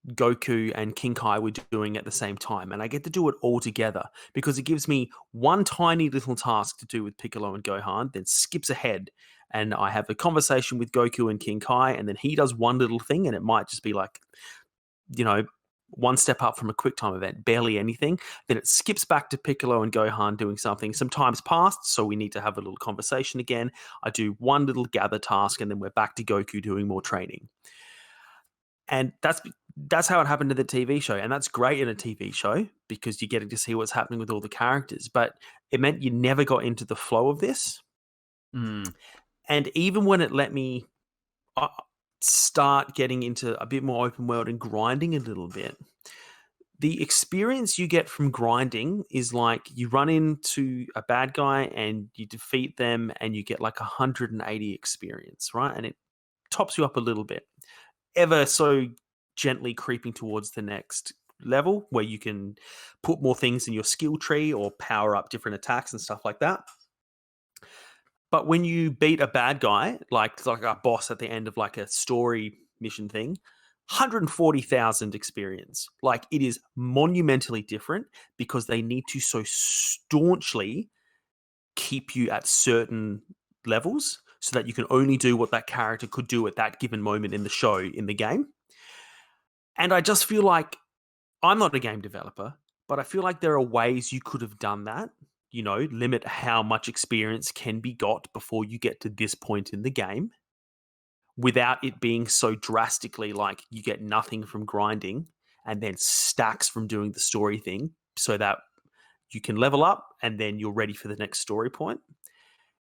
[SPEAKER 1] Goku and King Kai were doing at the same time, and I get to do it all together, because it gives me one tiny little task to do with Piccolo and Gohan, then skips ahead, and I have a conversation with Goku and King Kai, and then he does one little thing, and it might just be like, one step up from a quick time event, barely anything. Then it skips back to Piccolo and Gohan doing something. Some time's passed, so we need to have a little conversation again. I do one little gather task, and then we're back to Goku doing more training. And that's how it happened to the TV show. And that's great in a TV show, because you're getting to see what's happening with all the characters. But it meant you never got into the flow of this.
[SPEAKER 2] Mm.
[SPEAKER 1] And even when it let me start getting into a bit more open world and grinding a little bit, the experience you get from grinding is like you run into a bad guy and you defeat them, and you get like 180 experience, right? And it tops you up a little bit, ever so gently creeping towards the next level, where you can put more things in your skill tree or power up different attacks and stuff like that. But when you beat a bad guy, like a boss at the end of like a story mission thing, 140,000 experience. Like, it is monumentally different, because they need to so staunchly keep you at certain levels so that you can only do what that character could do at that given moment in the show, in the game. And I just feel like I'm not a game developer, but I feel like there are ways you could have done that. Limit how much experience can be got before you get to this point in the game without it being so drastically like you get nothing from grinding and then stacks from doing the story thing so that you can level up and then you're ready for the next story point.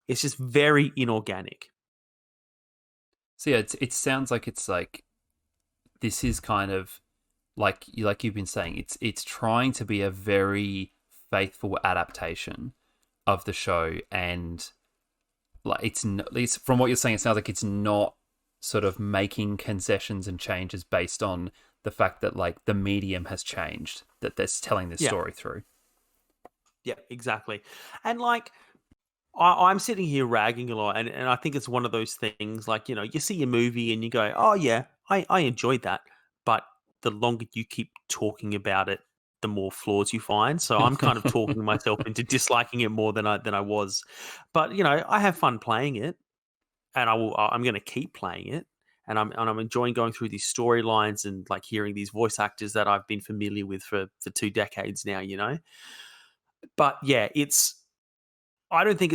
[SPEAKER 1] It's just very inorganic.
[SPEAKER 2] So yeah, it sounds like it's like this is kind of like you've been saying, it's trying to be a very faithful adaptation of the show, and like it's from what you're saying, it sounds like it's not sort of making concessions and changes based on the fact that like the medium has changed that that's telling this story through.
[SPEAKER 1] Yeah, exactly. And like I'm sitting here ragging a lot, and I think it's one of those things like, you see a movie and you go, oh, yeah, I enjoyed that. But the longer you keep talking about it, the more flaws you find. So I'm kind of talking myself into disliking it more than I was. But, I have fun playing it, and I'm going to keep playing it. And I'm enjoying going through these storylines and like hearing these voice actors that I've been familiar with for 2 decades now. But yeah, I don't think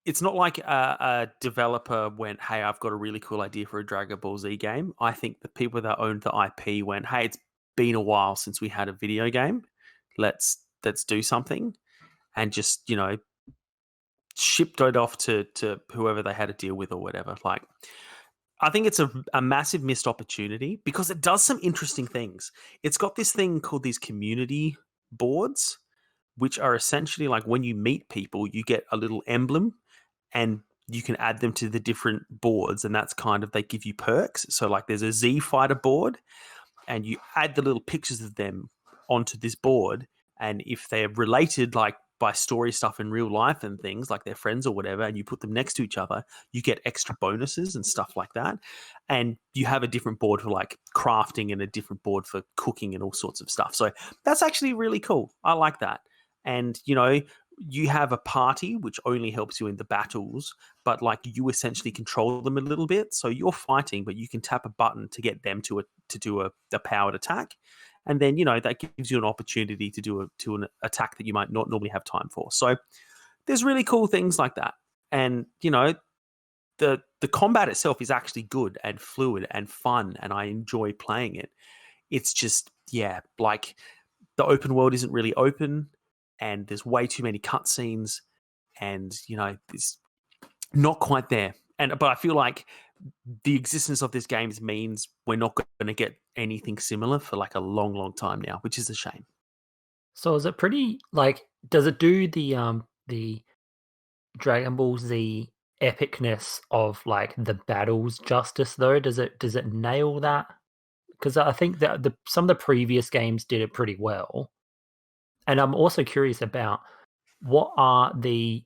[SPEAKER 1] it's not like a developer went, hey, I've got a really cool idea for a Dragon Ball Z game. I think the people that owned the IP went, hey, it's been a while since we had a video game. Let's do something, and just shipped it off to whoever they had to deal with or whatever. Like, I think it's a massive missed opportunity because it does some interesting things. It's got this thing called these community boards, which are essentially like when you meet people, you get a little emblem and you can add them to the different boards, and that's kind of, they give you perks. So like there's a Z Fighter board, and you add the little pictures of them onto this board, and if they're related like by story stuff in real life and things like they're friends or whatever, and you put them next to each other, you get extra bonuses and stuff like that. And you have a different board for like crafting and a different board for cooking and all sorts of stuff. So that's actually really cool. I like that. And you have a party which only helps you in the battles, but like you essentially control them a little bit. So you're fighting, but you can tap a button to get them to do a powered attack, and then that gives you an opportunity to do an attack that you might not normally have time for. So there's really cool things like that, and the combat itself is actually good and fluid and fun, and I enjoy playing it. It's just like the open world isn't really open, and there's way too many cutscenes, and it's not quite there. But I feel like the existence of this game means we're not going to get anything similar for like a long, long time now, which is a shame.
[SPEAKER 3] So is it pretty like, does it do the Dragon Ball Z epicness of like the battles justice though? Does it nail that? Because I think that some of the previous games did it pretty well. And I'm also curious about what are the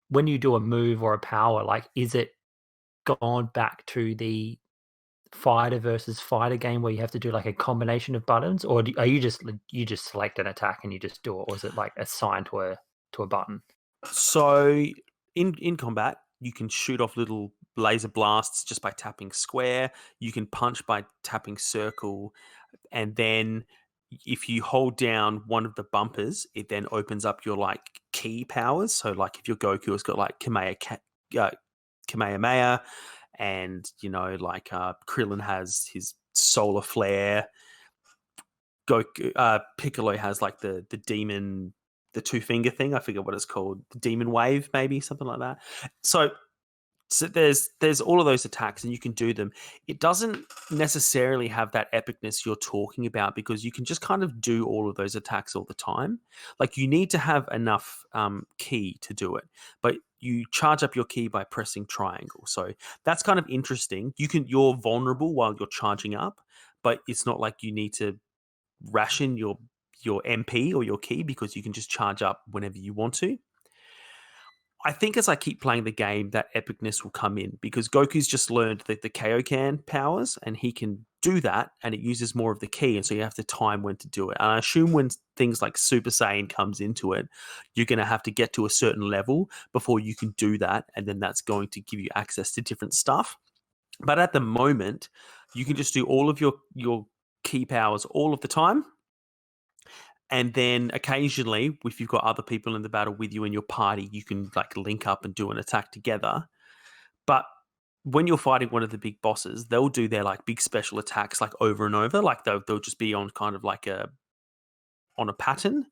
[SPEAKER 3] when you do a move or a power, like is it gone back to the fighter versus fighter game where you have to do like a combination of buttons, or are you just select an attack and you just do it, or is it like assigned to a button?
[SPEAKER 1] So in combat, you can shoot off little laser blasts just by tapping square. You can punch by tapping circle, and then if you hold down one of the bumpers, it then opens up your like key powers. So like if your Goku has got like Kamehameha, and like Krillin has his solar flare. Piccolo has like the demon, the 2-finger thing. I forget what it's called, the demon wave, maybe something like that. So there's all of those attacks, and you can do them. It doesn't necessarily have that epicness you're talking about, because you can just kind of do all of those attacks all the time. Like you need to have enough ki to do it, but you charge up your ki by pressing triangle. So that's kind of interesting. You're vulnerable while you're charging up, but it's not like you need to ration your MP or your ki, because you can just charge up whenever you want to. I think as I keep playing the game, that epicness will come in, because Goku's just learned the Kaioken powers, and he can do that, and it uses more of the ki, and so you have to time when to do it. And I assume when things like Super Saiyan comes into it, you're going to have to get to a certain level before you can do that, and then that's going to give you access to different stuff. But at the moment, you can just do all of your key powers all of the time. And then occasionally, if you've got other people in the battle with you in your party, you can like link up and do an attack together. But when you're fighting one of the big bosses, they'll do their like big special attacks like over and over. Like they'll just be on kind of like on a pattern,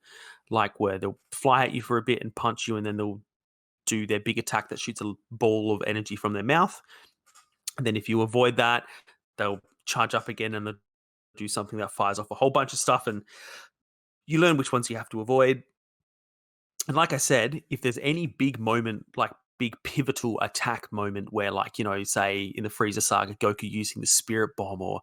[SPEAKER 1] like where they'll fly at you for a bit and punch you, and then they'll do their big attack that shoots a ball of energy from their mouth. And then if you avoid that, they'll charge up again and they'll do something that fires off a whole bunch of stuff, and you learn which ones you have to avoid. And like I said, if there's any big moment, like big pivotal attack moment where, like, you know, say in the Frieza saga, Goku using the Spirit Bomb, or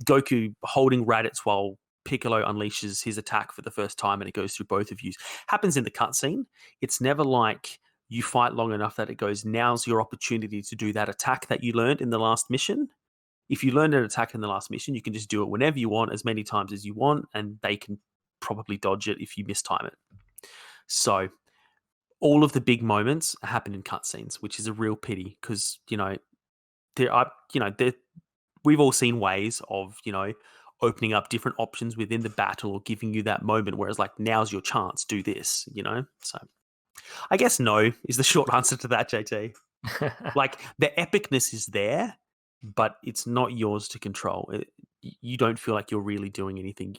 [SPEAKER 1] Goku holding Raditz while Piccolo unleashes his attack for the first time and it goes through both of you, happens in the cutscene. It's never like you fight long enough that it goes, now's your opportunity to do that attack that you learned in the last mission. If you learned an attack in the last mission, you can just do it whenever you want, as many times as you want, and they can probably dodge it if you mistime it. So all of the big moments happen in cutscenes, which is a real pity because, you know, we've all seen ways of, you know, opening up different options within the battle or giving you that moment, whereas like, now's your chance, do this, you know? So I guess no is the short answer to that, JT. Like, the epicness is there, but it's not yours to control. You don't feel like you're really doing anything.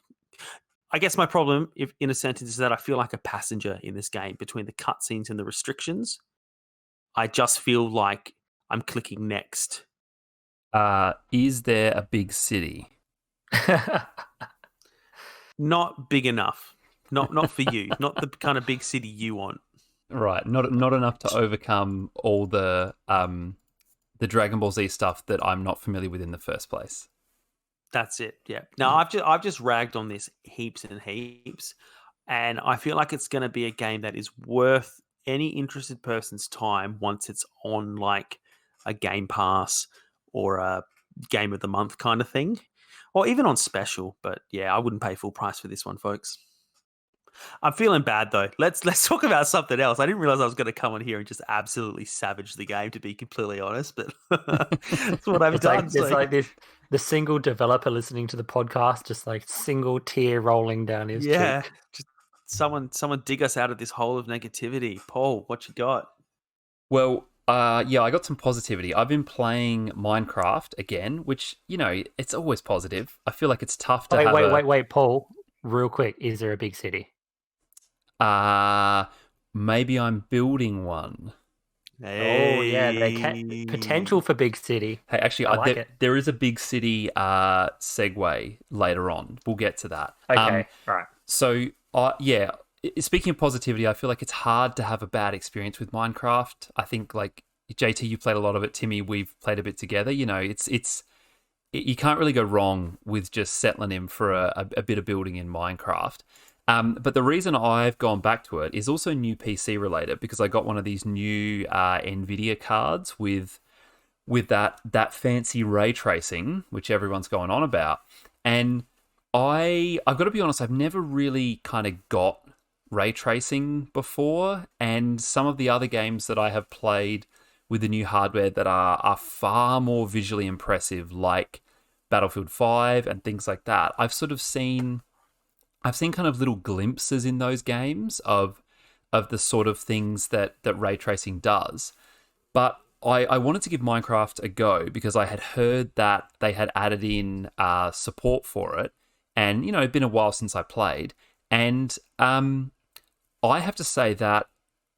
[SPEAKER 1] I guess my problem, if in a sentence, is that I feel like a passenger in this game between the cutscenes and the restrictions. I just feel like I'm clicking next.
[SPEAKER 2] Is there a big city?
[SPEAKER 1] Not big enough. Not for you. Not the kind of big city you want.
[SPEAKER 2] Right. Not enough to overcome all the Dragon Ball Z stuff that I'm not familiar with in the first place.
[SPEAKER 1] That's it. Yeah. Now I've just ragged on this heaps and heaps, and I feel like it's going to be a game that is worth any interested person's time once it's on like a Game Pass or a Game of the Month kind of thing, or even on special. But yeah, I wouldn't pay full price for this one, folks. I'm feeling bad though. Let's talk about something else. I didn't realize I was going to come on here and just absolutely savage the game, to be completely honest. But that's what I've done.
[SPEAKER 3] It's like this, the single developer listening to the podcast, just like single tear rolling down his cheek.
[SPEAKER 1] Just someone dig us out of this hole of negativity. Paul, what you got?
[SPEAKER 2] Well, yeah, I got some positivity. I've been playing Minecraft again, which, you know, it's always positive. I feel like it's tough to
[SPEAKER 3] wait, Paul, real quick. Is there a big city?
[SPEAKER 2] Maybe I'm building one.
[SPEAKER 1] Hey.
[SPEAKER 3] Oh yeah, potential for big city.
[SPEAKER 2] Hey, actually, there is a big city segue later on. We'll get to that.
[SPEAKER 3] Okay, right.
[SPEAKER 2] So, yeah, speaking of positivity, I feel like it's hard to have a bad experience with Minecraft. I think, like, JT, you played a lot of it. Timmy, we've played a bit together. You know, you can't really go wrong with just settling in for a bit of building in Minecraft. But the reason I've gone back to it is also new PC related, because I got one of these new NVIDIA cards with that fancy ray tracing, which everyone's going on about. And I've got to be honest, I've never really kind of got ray tracing before, and some of the other games that I have played with the new hardware that are far more visually impressive, like Battlefield 5 and things like that, I've seen kind of little glimpses in those games of the sort of things that ray tracing does. But I wanted to give Minecraft a go because I had heard that they had added in support for it. And, you know, it'd been a while since I played. And I have to say that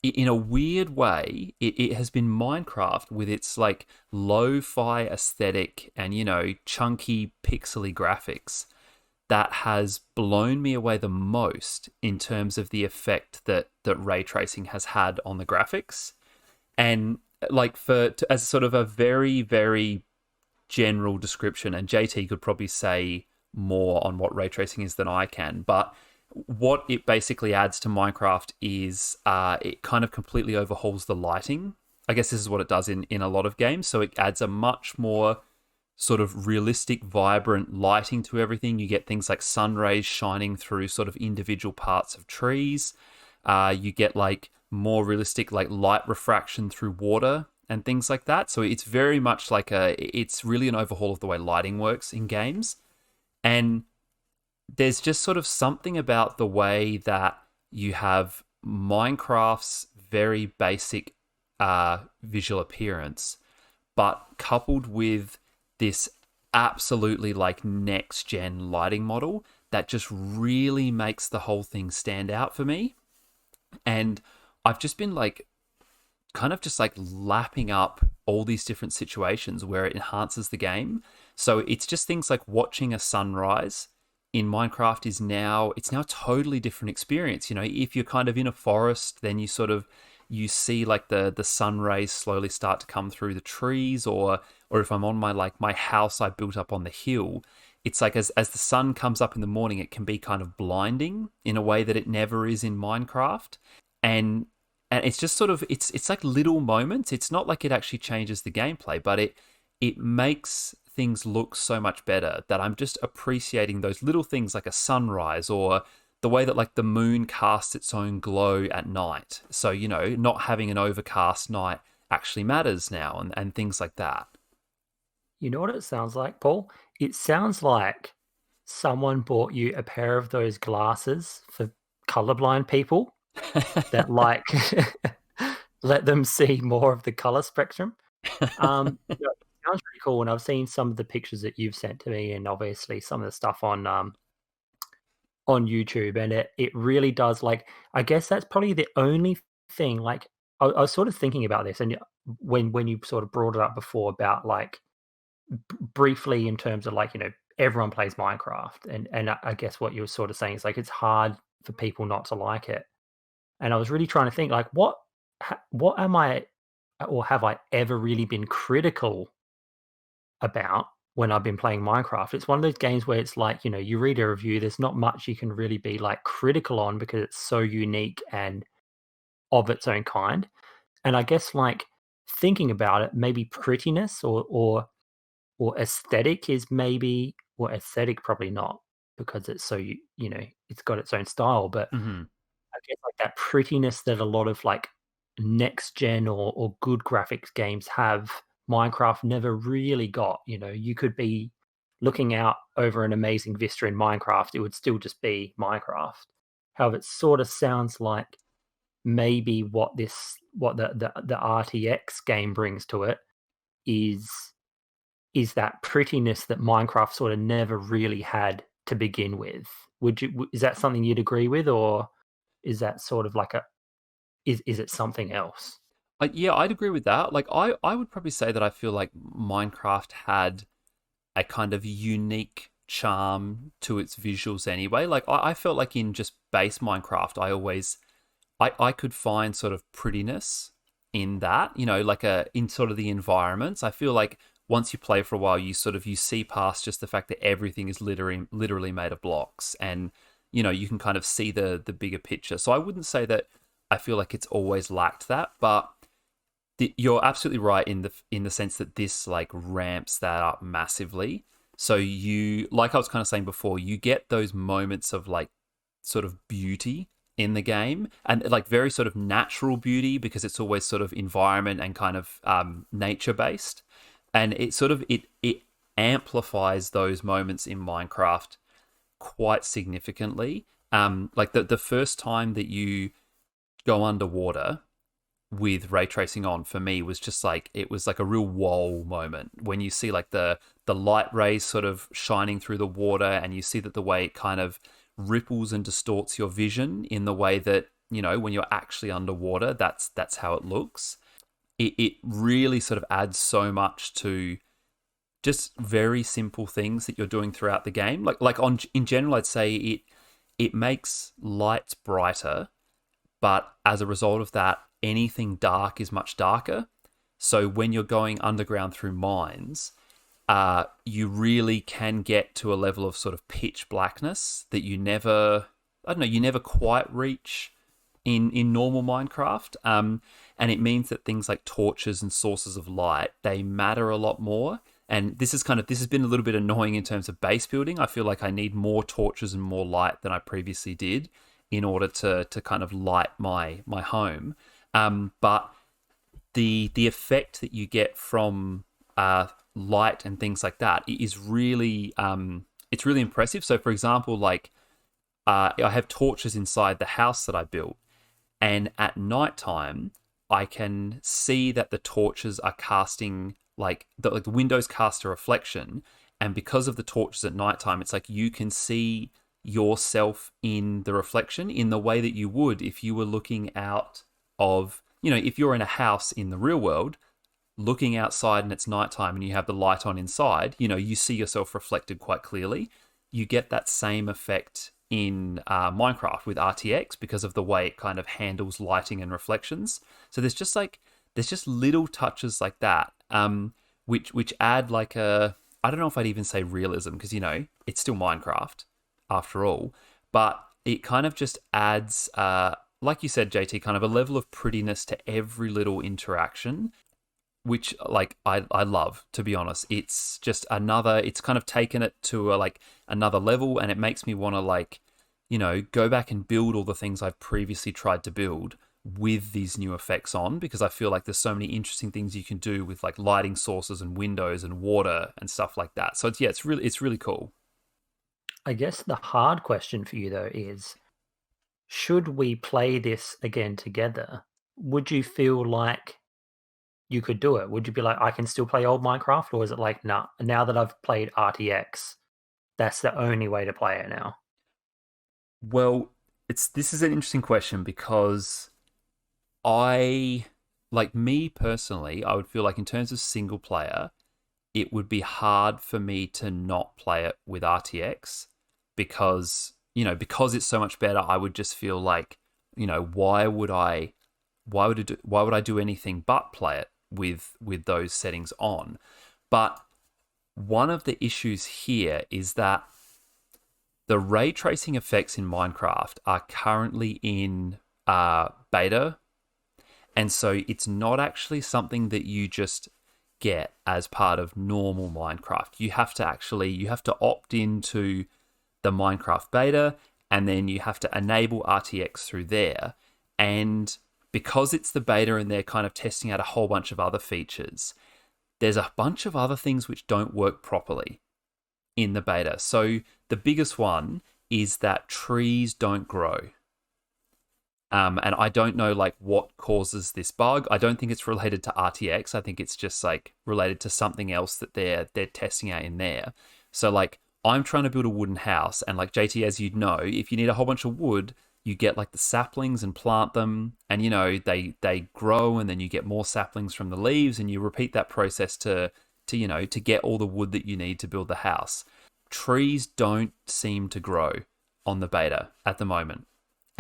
[SPEAKER 2] in a weird way, it has been Minecraft with its like lo-fi aesthetic and, you know, chunky pixely graphics that has blown me away the most in terms of the effect that ray tracing has had on the graphics. And like as sort of a very, very general description, and JT could probably say more on what ray tracing is than I can, but what it basically adds to Minecraft is it kind of completely overhauls the lighting. I guess this is what it does in a lot of games. So it adds a much more sort of realistic, vibrant lighting to everything. You get things like sun rays shining through sort of individual parts of trees. You get like more realistic, like light refraction through water and things like that. So it's very much like it's really an overhaul of the way lighting works in games. And there's just sort of something about the way that you have Minecraft's very basic visual appearance, but coupled with this absolutely like next gen lighting model that just really makes the whole thing stand out for me. And I've just been like kind of just like lapping up all these different situations where it enhances the game. So it's just things like watching a sunrise in Minecraft is now it's now a totally different experience. You know, if you're kind of in a forest, then you see like the sun rays slowly start to come through the trees, or if I'm on my house I built up on the hill, it's like as the sun comes up in the morning, it can be kind of blinding in a way that it never is in Minecraft. And it's just sort of it's like little moments. It's not like it actually changes the gameplay, but it makes things look so much better that I'm just appreciating those little things like a sunrise or the way that like the moon casts its own glow at night. So, you know, not having an overcast night actually matters now and things like that.
[SPEAKER 3] You know what it sounds like, Paul? It sounds like someone bought you a pair of those glasses for colorblind people that like let them see more of the color spectrum. It sounds pretty cool, and I've seen some of the pictures that you've sent to me, and obviously some of the stuff on YouTube, and it really does. Like, I guess that's probably the only thing. Like, I was sort of thinking about this, and when you sort of brought it up before about like briefly in terms of like everyone plays Minecraft, and I guess what you were sort of saying is like it's hard for people not to like it. And I was really trying to think like what am I or have I ever really been critical about when I've been playing Minecraft? It's one of those games where it's like, you read a review, there's not much you can really be like critical on because it's so unique and of its own kind. And I guess like thinking about it, maybe prettiness or aesthetic is maybe, well, aesthetic probably not because it's so it's got its own style, but
[SPEAKER 2] Hmm.
[SPEAKER 3] I guess like that prettiness that a lot of like next gen or good graphics games have, Minecraft never really got. You could be looking out over an amazing vista in Minecraft, it would still just be Minecraft. However, it sort of sounds like maybe what the RTX game brings to it is that prettiness that Minecraft sort of never really had to begin with. Is that something you'd agree with, or is that sort of like is it something else?
[SPEAKER 2] Yeah, I'd agree with that. Like, I would probably say that I feel like Minecraft had a kind of unique charm to its visuals anyway. Like, I felt like in just base Minecraft, I could find sort of prettiness in that, like in sort of the environments. I feel like once you play for a while, you see past just the fact that everything is literally made of blocks, and you can kind of see the bigger picture. So I wouldn't say that I feel like it's always lacked that, but you're absolutely right in the sense that this like ramps that up massively. So you, like I was kind of saying before, you get those moments of like sort of beauty in the game, and like very sort of natural beauty because it's always sort of environment and kind of nature based, and it amplifies those moments in Minecraft quite significantly. Like the first time that you go underwater with ray tracing on, for me, was just like, it was like a real whoa moment when you see like the light rays sort of shining through the water, and you see that the way it kind of ripples and distorts your vision in the way that when you're actually underwater, that's how it looks. It really sort of adds so much to just very simple things that you're doing throughout the game. Like on in general, I'd say it makes lights brighter, but as a result of that, anything dark is much darker. So when you're going underground through mines, you really can get to a level of sort of pitch blackness that you never quite reach in normal Minecraft. And it means that things like torches and sources of light, they matter a lot more. And this has been a little bit annoying in terms of base building. I feel like I need more torches and more light than I previously did in order to kind of light my home. But the effect that you get from light and things like that is really it's really impressive. So for example, like I have torches inside the house that I built, and at nighttime I can see that the torches are casting the windows cast a reflection, and because of the torches at nighttime, it's like you can see yourself in the reflection in the way that you would if you were looking out of, if you're in a house in the real world, looking outside and it's nighttime and you have the light on inside, you see yourself reflected quite clearly. You get that same effect in Minecraft with RTX because of the way it kind of handles lighting and reflections. So there's just little touches like that, which add like I don't know if I'd even say realism, because it's still Minecraft after all, but it kind of just adds, like you said, JT, kind of a level of prettiness to every little interaction, which like I love, to be honest. It's just it's kind of taken it to another level, and it makes me want to go back and build all the things I've previously tried to build with these new effects on, because I feel like there's so many interesting things you can do with like lighting sources and windows and water and stuff like that. So it's really cool.
[SPEAKER 3] I guess the hard question for you though is, should we play this again together? Would you feel like you could do it? Would you be like, I can still play old Minecraft? Or is it like, nah, now that I've played RTX, that's the only way to play it now?
[SPEAKER 2] Well, this is an interesting question, because me personally, I would feel like in terms of single player, it would be hard for me to not play it with RTX, because it's so much better. I would just feel like, why would I do anything but play it with those settings on? But one of the issues here is that the ray tracing effects in Minecraft are currently in beta, and so it's not actually something that you just get as part of normal Minecraft. You have to opt into the Minecraft beta, and then you have to enable RTX through there. And because it's the beta and they're kind of testing out a whole bunch of other features, there's a bunch of other things which don't work properly in the beta. So the biggest one is that trees don't grow. And I don't know what causes this bug. I don't think it's related to RTX. I think it's just related to something else that they're testing out in there. So I'm trying to build a wooden house, and JT, as you'd know, if you need a whole bunch of wood, you get the saplings and plant them, and they grow, and then you get more saplings from the leaves, and you repeat that process to get all the wood that you need to build the house. Trees don't seem to grow on the beta at the moment.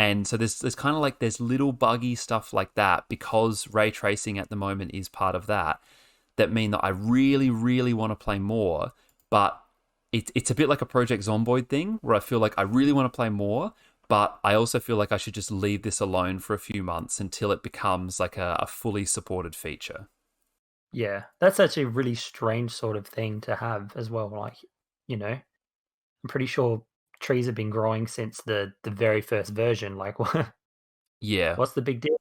[SPEAKER 2] And so there's kind of there's little buggy stuff like that, because ray tracing at the moment is part of that mean that I really, really want to play more, but it's a bit like a Project Zomboid thing, where I feel like I really want to play more, but I also feel like I should just leave this alone for a few months until it becomes a fully supported feature.
[SPEAKER 3] Yeah, that's actually a really strange sort of thing to have as well. I'm pretty sure trees have been growing since the very first version.
[SPEAKER 2] Yeah.
[SPEAKER 3] What's the big deal?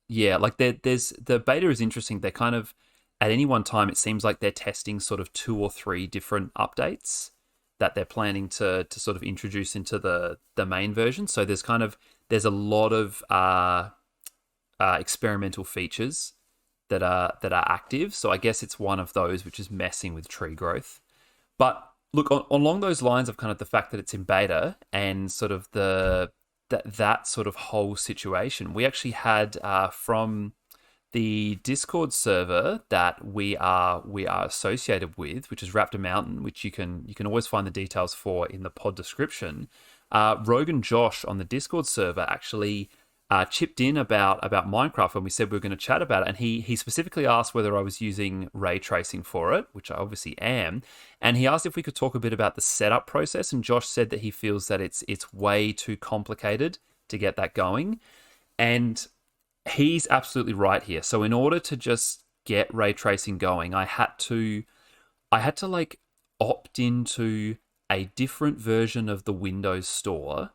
[SPEAKER 2] Yeah, there's the beta is interesting. They're kind of, at any one time, it seems like they're testing sort of 2 or 3 different updates that they're planning to sort of introduce into the main version. So there's a lot of experimental features that are active. So I guess it's one of those which is messing with tree growth. But look, along those lines of kind of the fact that it's in beta and sort of that sort of whole situation, we actually had from the Discord server that we are associated with, which is Raptor Mountain, which you can always find the details for in the pod description. Rogan Josh on the Discord server actually chipped in about Minecraft when we said we were going to chat about it, and he specifically asked whether I was using ray tracing for it, which I obviously am, and he asked if we could talk a bit about the setup process. And Josh said that he feels that it's way too complicated to get that going, and he's absolutely right here. So in order to just get ray tracing going, I had to opt into a different version of the Windows Store,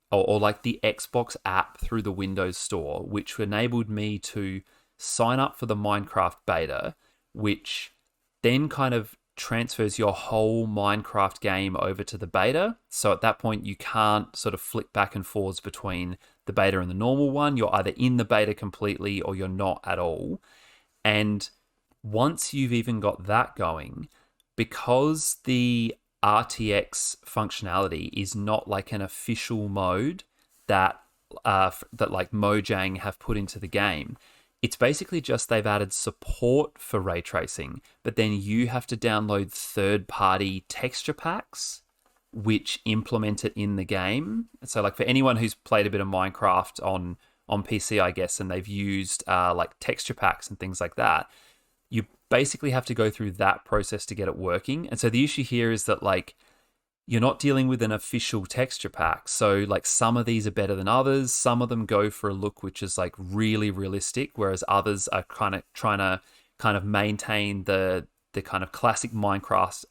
[SPEAKER 2] or the Xbox app through the Windows Store, which enabled me to sign up for the Minecraft beta, which then kind of transfers your whole Minecraft game over to the beta. So at that point, you can't sort of flick back and forwards between the beta and the normal one. You're either in the beta completely or you're not at all. And once you've even got that going, because the RTX functionality is not like an official mode that like Mojang have put into the game, it's basically just they've added support for ray tracing, but then you have to download third-party texture packs which implement it in the game. So like for anyone who's played a bit of Minecraft on PC, I guess, and they've used like texture packs and things like that, you basically have to go through that process to get it working. And so the issue here is that like you're not dealing with an official texture pack. So like some of these are better than others. Some of them go for a look which is like really realistic, whereas others are kind of trying to kind of maintain the kind of classic Minecraft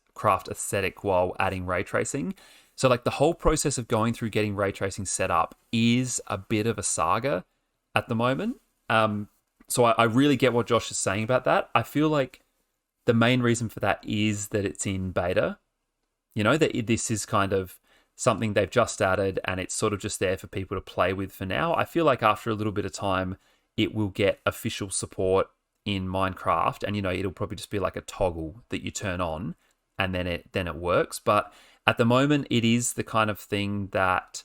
[SPEAKER 2] aesthetic while adding ray tracing. So like the whole process of going through getting ray tracing set up is a bit of a saga at the moment. So I really get what Josh is saying about that. I feel like the main reason for that is that it's in beta. You know, that this is kind of something they've just added and it's sort of just there for people to play with for now. I feel like after a little bit of time, it will get official support in Minecraft, and, you know, it'll probably just be like a toggle that you turn on and then it works. But at the moment, it is the kind of thing that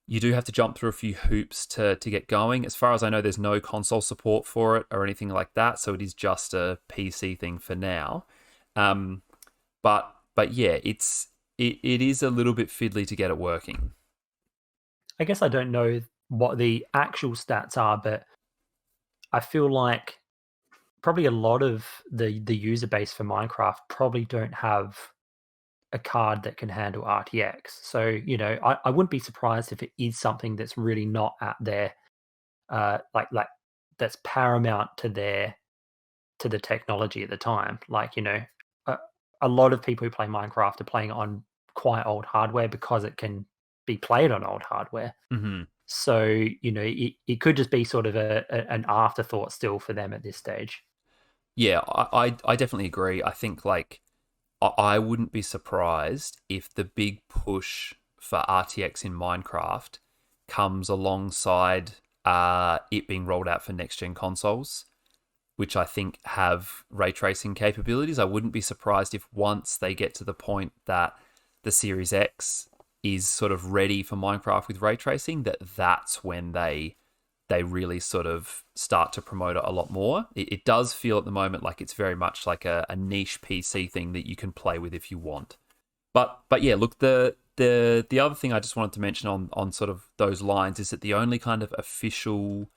[SPEAKER 2] you do have to jump through a few hoops to get going. As far as I know, there's no console support for it or anything like that, so it is just a PC thing for now. But yeah, it is a little bit fiddly to get it working.
[SPEAKER 3] I guess I don't know what the actual stats are, but I feel like probably a lot of the user base for Minecraft probably don't have a card that can handle RTX. So, you know, I wouldn't be surprised if it is something that's really not at their like that's paramount to the technology at the time. Like, you know, a lot of people who play Minecraft are playing on quite old hardware because it can be played on old hardware.
[SPEAKER 2] Mm-hmm.
[SPEAKER 3] So, you know, it could just be sort of an afterthought still for them at this stage.
[SPEAKER 2] Yeah, I definitely agree. I think like I wouldn't be surprised if the big push for RTX in Minecraft comes alongside it being rolled out for next-gen consoles, which I think have ray tracing capabilities. I wouldn't be surprised if once they get to the point that the Series X is sort of ready for Minecraft with ray tracing, that's when they really sort of start to promote it a lot more. It does feel at the moment like it's very much like a niche PC thing that you can play with if you want. But yeah, look, the other thing I just wanted to mention on sort of those lines is that the only kind of official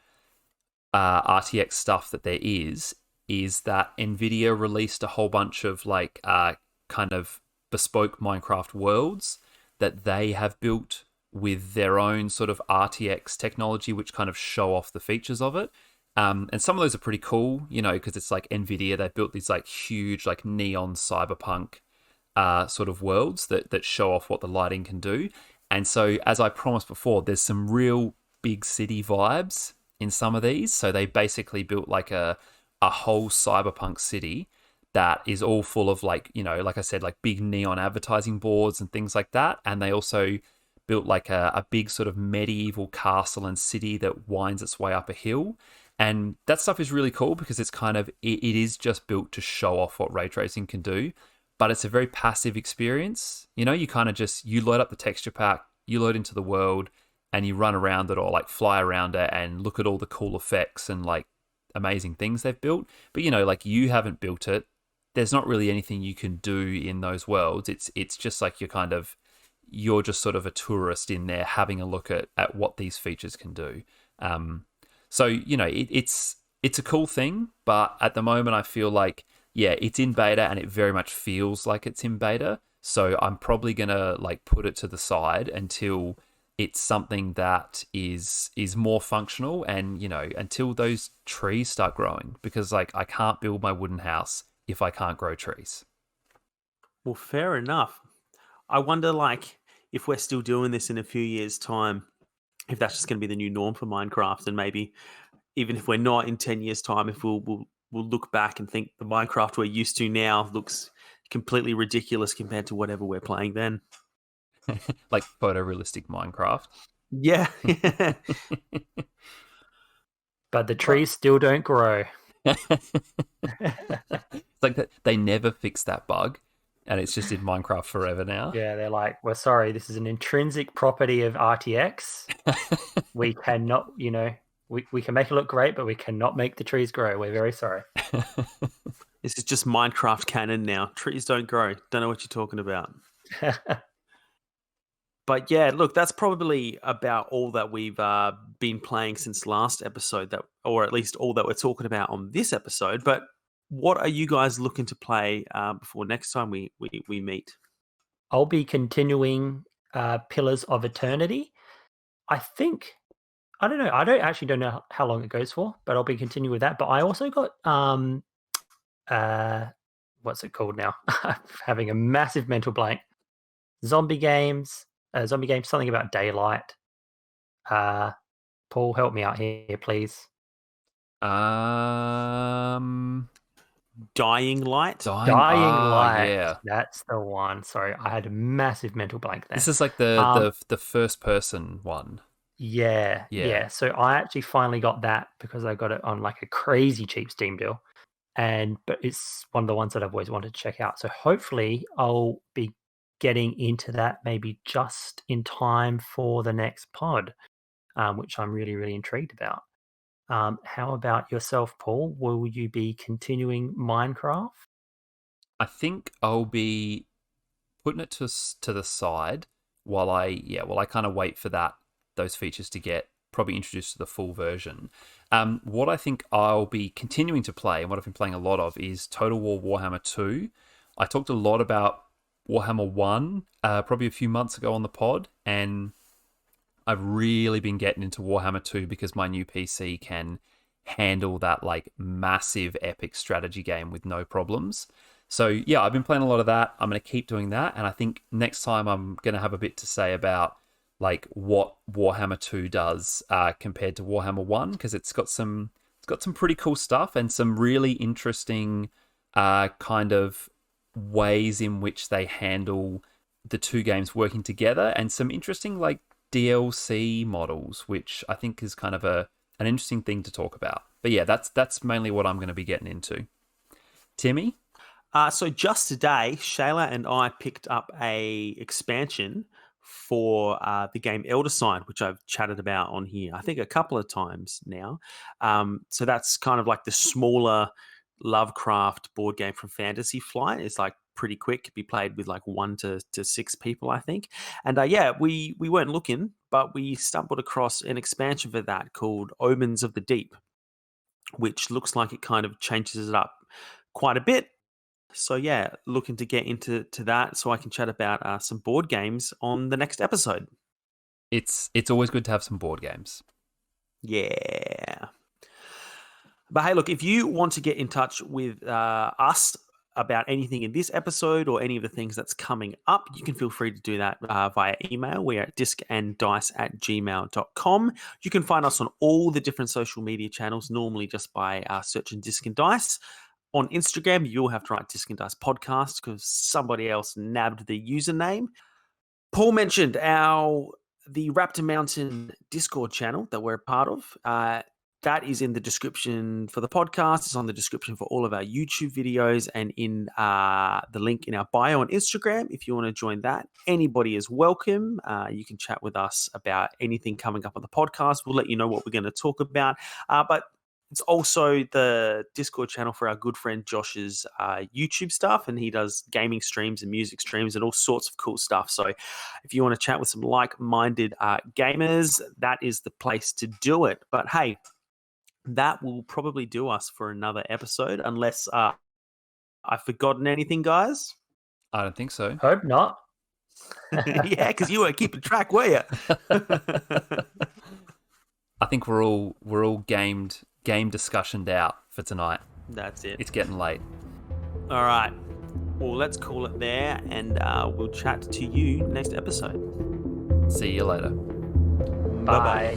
[SPEAKER 2] RTX stuff that there is that NVIDIA released a whole bunch of like kind of bespoke Minecraft worlds that they have built with their own sort of RTX technology, which kind of show off the features of it. And some of those are pretty cool, you know, because it's like NVIDIA, they built these like huge like neon cyberpunk sort of worlds that show off what the lighting can do. And so, as I promised before, there's some real big city vibes in some of these. So they basically built like a whole cyberpunk city that is all full of like, you know, like I said, like big neon advertising boards and things like that. And they also built like a big sort of medieval castle and city that winds its way up a hill. And that stuff is really cool because it's kind of, it is just built to show off what ray tracing can do, but it's a very passive experience. You know, you kind of just, you load up the texture pack, you load into the world, and you run around it or like fly around it and look at all the cool effects and like amazing things they've built. But, you know, like you haven't built it. There's not really anything you can do in those worlds. It's just like you're just sort of a tourist in there having a look at what these features can do. So, you know, it's a cool thing, but at the moment I feel like, yeah, it's in beta and it very much feels like it's in beta. So I'm probably going to like put it to the side until it's something that is more functional and, you know, until those trees start growing, because like I can't build my wooden house if I can't grow trees.
[SPEAKER 1] Well, fair enough. I wonder, like, if we're still doing this in a few years' time, if that's just going to be the new norm for Minecraft, and maybe even if we're not in 10 years' time, if we'll look back and think the Minecraft we're used to now looks completely ridiculous compared to whatever we're playing then.
[SPEAKER 2] Like photorealistic Minecraft.
[SPEAKER 1] Yeah.
[SPEAKER 3] But the trees still don't grow.
[SPEAKER 2] It's like that they never fixed that bug, and it's just in Minecraft forever now.
[SPEAKER 3] Yeah, they're like, we're sorry, this is an intrinsic property of RTX. We cannot, we can make it look great, but we cannot make the trees grow. We're very sorry.
[SPEAKER 1] This is just Minecraft canon now. Trees don't grow. Don't know what you're talking about. But yeah, look, that's probably about all that we've been playing since last episode, or at least all that we're talking about on this episode. But what are you guys looking to play before next time we meet?
[SPEAKER 3] I'll be continuing Pillars of Eternity. I don't know. I don't know how long it goes for, but I'll be continuing with that. But I also got what's it called now? I'm having a massive mental blank. Zombie games, something about daylight. Paul, help me out here, please.
[SPEAKER 1] Dying Light.
[SPEAKER 3] Dying Light.
[SPEAKER 2] Yeah,
[SPEAKER 3] that's the one. Sorry, I had a massive mental blank there.
[SPEAKER 2] this is like the first person one.
[SPEAKER 3] Yeah. So I actually finally got that because I got it on like a crazy cheap Steam deal, but it's one of the ones that I've always wanted to check out. So hopefully I'll be getting into that maybe just in time for the next pod, which I'm really, really intrigued about. How about yourself, Paul? Will you be continuing Minecraft?
[SPEAKER 2] I think I'll be putting it to the side while I kind of wait for those features to get probably introduced to the full version. What I think I'll be continuing to play, and what I've been playing a lot of, is Total War Warhammer 2. I talked a lot about Warhammer 1 probably a few months ago on the pod, and I've really been getting into Warhammer 2 because my new PC can handle that like massive epic strategy game with no problems. So yeah, I've been playing a lot of that. I'm going to keep doing that, and I think next time I'm going to have a bit to say about like what Warhammer 2 does compared to Warhammer 1, because it's got some pretty cool stuff and some really interesting kind of ways in which they handle the two games working together, and some interesting like DLC models, which I think is kind of an interesting thing to talk about. But yeah, that's mainly what I'm going to be getting into. Timmy?
[SPEAKER 1] So just today, Shayla and I picked up a expansion for the game Elder Sign, which I've chatted about on here, I think a couple of times now. So that's kind of like the smaller Lovecraft board game from Fantasy Flight. It's like pretty quick, could be played with like 1 to 6 people, I think. And we weren't looking, but we stumbled across an expansion for that called Omens of the Deep, which looks like it kind of changes it up quite a bit. So yeah, looking to get into that so I can chat about some board games on the next episode.
[SPEAKER 2] It's always good to have some board games.
[SPEAKER 1] Yeah. But hey, look, if you want to get in touch with us about anything in this episode or any of the things that's coming up, you can feel free to do that via email. We're at diskanddice@gmail.com. You can find us on all the different social media channels, normally just by searching Disc and Dice. On Instagram, you'll have to write Disc and Dice Podcast because somebody else nabbed the username. Paul mentioned the Raptor Mountain Discord channel that we're a part of. That is in the description for the podcast. It's on the description for all of our YouTube videos and in the link in our bio on Instagram. If you want to join that, anybody is welcome. You can chat with us about anything coming up on the podcast. We'll let you know what we're going to talk about. But it's also the Discord channel for our good friend Josh's YouTube stuff, and he does gaming streams and music streams and all sorts of cool stuff. So if you want to chat with some like-minded gamers, that is the place to do it. But hey, that will probably do us for another episode, unless I've forgotten anything, guys.
[SPEAKER 2] I don't think so.
[SPEAKER 3] Hope not.
[SPEAKER 1] Yeah, because you weren't keeping track, were you?
[SPEAKER 2] I think we're all game discussioned out for tonight.
[SPEAKER 1] That's it.
[SPEAKER 2] It's getting late.
[SPEAKER 1] All right. Well, let's call it there, and we'll chat to you next episode.
[SPEAKER 2] See you later.
[SPEAKER 3] Bye.
[SPEAKER 1] Bye-bye.